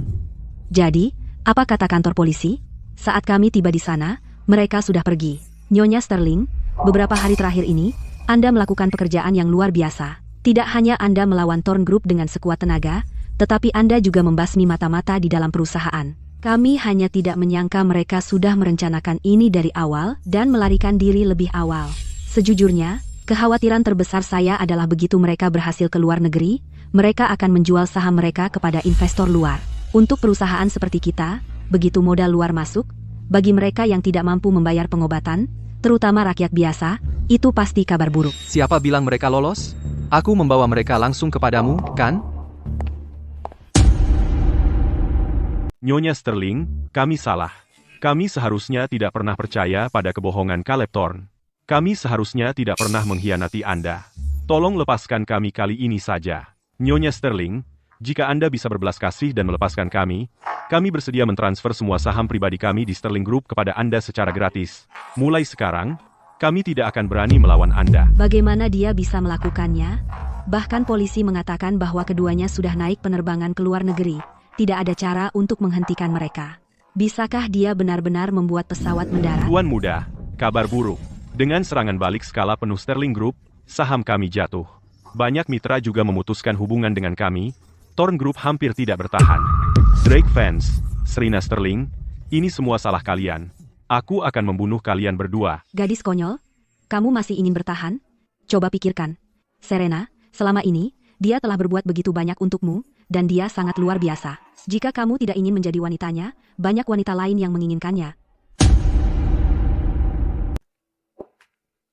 Jadi, apa kata kantor polisi? Saat kami tiba di sana, mereka sudah pergi. Nyonya Sterling, beberapa hari terakhir ini, Anda melakukan pekerjaan yang luar biasa. Tidak hanya Anda melawan Thorn Group dengan sekuat tenaga, tetapi Anda juga membasmi mata-mata di dalam perusahaan. Kami hanya tidak menyangka mereka sudah merencanakan ini dari awal dan melarikan diri lebih awal. Sejujurnya, kekhawatiran terbesar saya adalah begitu mereka berhasil ke luar negeri, mereka akan menjual saham mereka kepada investor luar. Untuk perusahaan seperti kita, begitu modal luar masuk, bagi mereka yang tidak mampu membayar pengobatan, terutama rakyat biasa, itu pasti kabar buruk. Siapa bilang mereka lolos? Aku membawa mereka langsung kepadamu, kan? Nyonya Sterling, kami salah. Kami seharusnya tidak pernah percaya pada kebohongan Caleb Thorn. Kami seharusnya tidak pernah mengkhianati Anda. Tolong lepaskan kami kali ini saja. Nyonya Sterling, jika Anda bisa berbelas kasih dan melepaskan kami bersedia mentransfer semua saham pribadi kami di Sterling Group kepada Anda secara gratis. Mulai sekarang, kami tidak akan berani melawan Anda. Bagaimana dia bisa melakukannya? Bahkan polisi mengatakan bahwa keduanya sudah naik penerbangan ke luar negeri. Tidak ada cara untuk menghentikan mereka. Bisakah dia benar-benar membuat pesawat mendarat? Tuan Muda, kabar buruk. Dengan serangan balik skala penuh Sterling Group, saham kami jatuh. Banyak mitra juga memutuskan hubungan dengan kami. Thorn Group hampir tidak bertahan. Drake fans, Serena Sterling, ini semua salah kalian. Aku akan membunuh kalian berdua. Gadis konyol, kamu masih ingin bertahan? Coba pikirkan. Serena, selama ini, dia telah berbuat begitu banyak untukmu, dan dia sangat luar biasa. Jika kamu tidak ingin menjadi wanitanya, banyak wanita lain yang menginginkannya.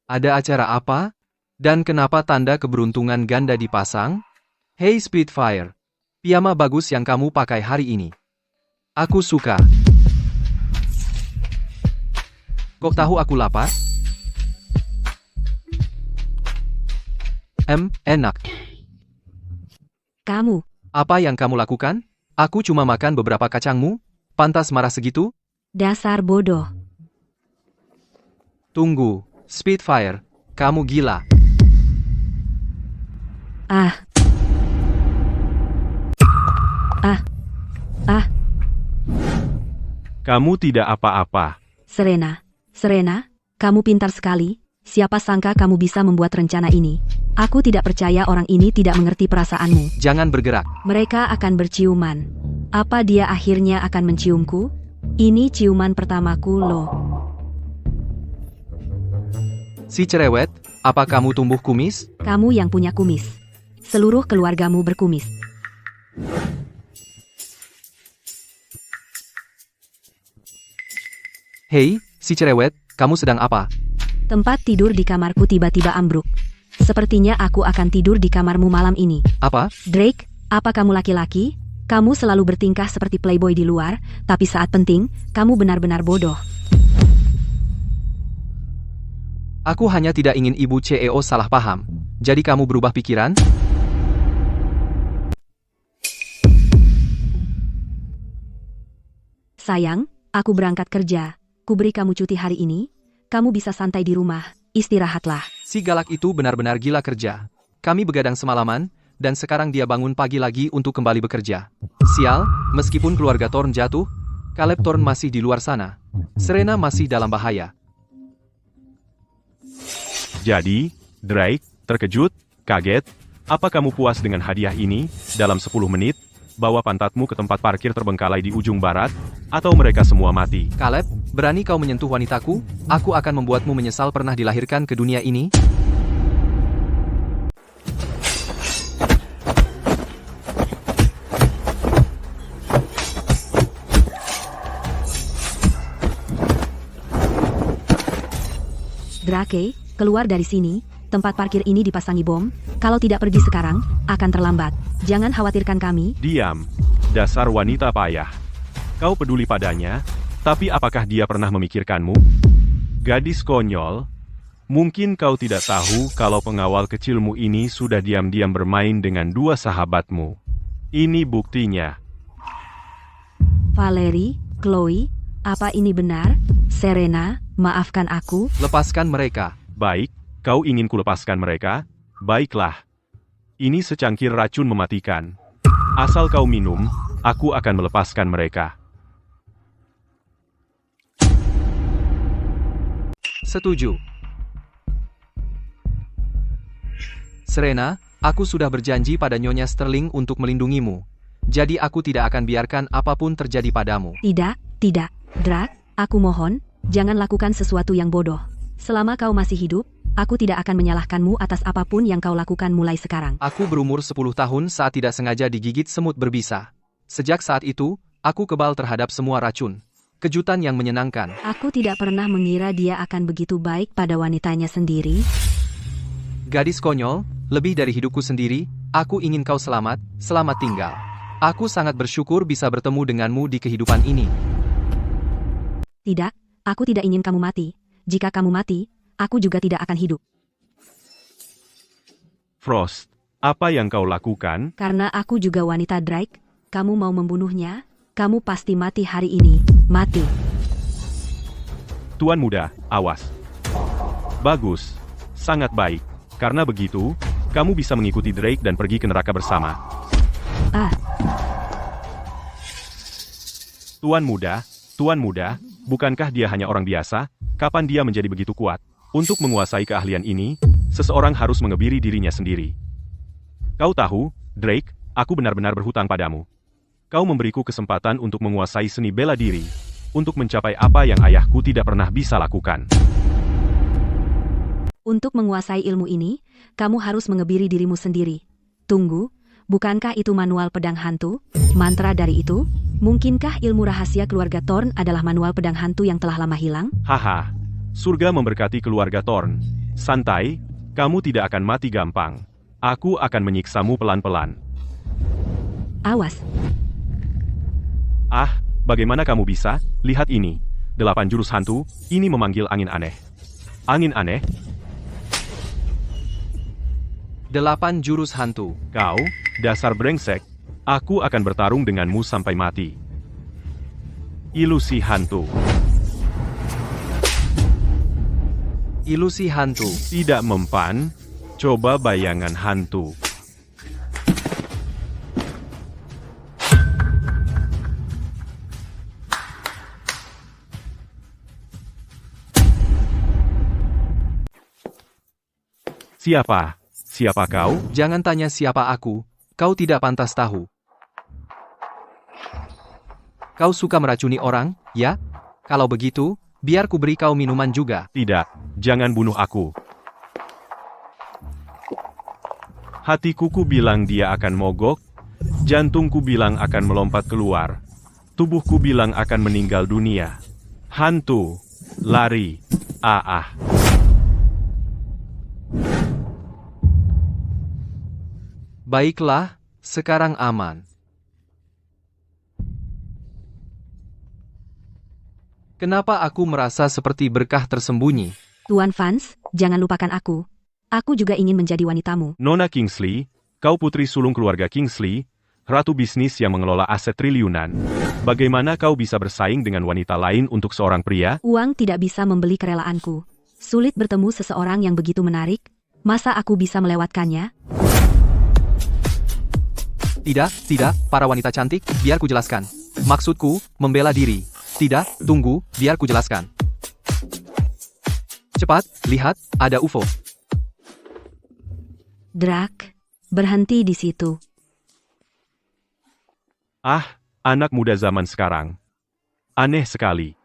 Ada acara apa? Dan kenapa tanda keberuntungan ganda dipasang? Hey Spitfire, piyama bagus yang kamu pakai hari ini. Aku suka. Kok tahu aku lapar? Enak. Kamu, Apa yang kamu lakukan? Aku cuma makan beberapa kacangmu? Pantas marah segitu? dasar bodoh. Tunggu, Spitfire, kamu gila. Ah. Kamu tidak apa-apa. Serena, kamu pintar sekali. Siapa sangka kamu bisa membuat rencana ini? Aku tidak percaya orang ini tidak mengerti perasaanmu. Jangan bergerak. Mereka akan berciuman. Apa dia akhirnya akan menciumku? Ini ciuman pertamaku loh. Si cerewet, apa kamu tumbuh kumis? Kamu yang punya kumis. Seluruh keluargamu berkumis. Hei, si cerewet, kamu sedang apa? Tempat tidur di kamarku tiba-tiba ambruk. Sepertinya aku akan tidur di kamarmu malam ini. Apa? Drake, apa kamu laki-laki? Kamu selalu bertingkah seperti playboy di luar, tapi saat penting, kamu benar-benar bodoh. Aku hanya tidak ingin ibu CEO salah paham. Jadi kamu berubah pikiran? Sayang, aku berangkat kerja. Kuberi kamu cuti hari ini. Kamu bisa santai di rumah. Istirahatlah. Si galak itu benar-benar gila kerja. Kami begadang semalaman, dan sekarang dia bangun pagi lagi untuk kembali bekerja. Sial, meskipun keluarga Thorn jatuh, Caleb Thorn masih di luar sana. Serena masih dalam bahaya. Jadi, Drake, terkejut, kaget, apa kamu puas dengan hadiah ini? Dalam 10 menit, bawa pantatmu ke tempat parkir terbengkalai di ujung barat, atau mereka semua mati. Caleb, berani kau menyentuh wanitaku? Aku akan membuatmu menyesal pernah dilahirkan ke dunia ini. Drake, keluar dari sini. Tempat parkir ini dipasangi bom. Kalau tidak pergi sekarang, akan terlambat. Jangan khawatirkan kami. Diam, dasar wanita payah. Kau peduli padanya, tapi apakah dia pernah memikirkanmu? Gadis konyol, mungkin kau tidak tahu kalau pengawal kecilmu ini sudah diam-diam bermain dengan dua sahabatmu. Ini buktinya. Valerie, Chloe, apa ini benar? Serena, maafkan aku. Lepaskan mereka. Baik, kau ingin kulepaskan mereka? Baiklah. Ini secangkir racun mematikan. Asal kau minum, aku akan melepaskan mereka. Setuju. Serena, aku sudah berjanji pada Nyonya Sterling untuk melindungimu. Jadi aku tidak akan biarkan apapun terjadi padamu. Tidak. Drake, aku mohon, jangan lakukan sesuatu yang bodoh. Selama kau masih hidup, aku tidak akan menyalahkanmu atas apapun yang kau lakukan mulai sekarang. Aku berumur 10 tahun saat tidak sengaja digigit semut berbisa. Sejak saat itu, aku kebal terhadap semua racun. Kejutan yang menyenangkan. Aku tidak pernah mengira dia akan begitu baik pada wanitanya sendiri. Gadis konyol, lebih dari hidupku sendiri, aku ingin kau selamat tinggal. Aku sangat bersyukur bisa bertemu denganmu di kehidupan ini. Tidak, aku tidak ingin kamu mati. Jika kamu mati, aku juga tidak akan hidup. Frost, apa yang kau lakukan? Karena aku juga wanita Drake, kamu mau membunuhnya? Kamu pasti mati hari ini. Mati. Tuan muda, awas. Bagus. Sangat baik. Karena begitu, kamu bisa mengikuti Drake dan pergi ke neraka bersama. Ah, Tuan muda, bukankah dia hanya orang biasa? Kapan dia menjadi begitu kuat? Untuk menguasai keahlian ini, seseorang harus mengebiri dirinya sendiri. Kau tahu, Drake, aku benar-benar berhutang padamu. Kau memberiku kesempatan untuk menguasai seni bela diri, untuk mencapai apa yang ayahku tidak pernah bisa lakukan. untuk menguasai ilmu ini, kamu harus mengebiri dirimu sendiri. Tunggu, bukankah itu manual pedang hantu? Mantra dari itu? Mungkinkah ilmu rahasia keluarga Thorn adalah manual pedang hantu yang telah lama hilang? Haha, surga memberkati keluarga Thorn. Santai, kamu tidak akan mati gampang. Aku akan menyiksamu pelan-pelan. Awas, Ah, bagaimana kamu bisa? Lihat ini. 8 jurus hantu, ini memanggil angin aneh. Angin aneh? 8 jurus hantu. Kau, dasar brengsek. Aku akan bertarung denganmu sampai mati. Ilusi hantu. Ilusi hantu. Tidak mempan. Coba bayangan hantu. Siapa? Siapa kau? Jangan tanya siapa aku, kau tidak pantas tahu. Kau suka meracuni orang, ya? Kalau begitu, biar ku beri kau minuman juga. Tidak, jangan bunuh aku. Hatiku ku bilang dia akan mogok, jantungku bilang akan melompat keluar, tubuhku bilang akan meninggal dunia. Hantu, lari, ah. Baiklah, sekarang aman. Kenapa aku merasa seperti berkah tersembunyi? Tuan Vance, jangan lupakan aku. Aku juga ingin menjadi wanitamu. Nona Kingsley, kau putri sulung keluarga Kingsley, ratu bisnis yang mengelola aset triliunan. Bagaimana kau bisa bersaing dengan wanita lain untuk seorang pria? Uang tidak bisa membeli kerelaanku. Sulit bertemu seseorang yang begitu menarik. Masa aku bisa melewatkannya? Tidak, para wanita cantik, biar ku jelaskan. Maksudku, membela diri. Tidak, tunggu, biar ku jelaskan. Cepat, lihat, ada UFO. Drak, berhenti di situ. Ah, anak muda zaman sekarang. Aneh sekali.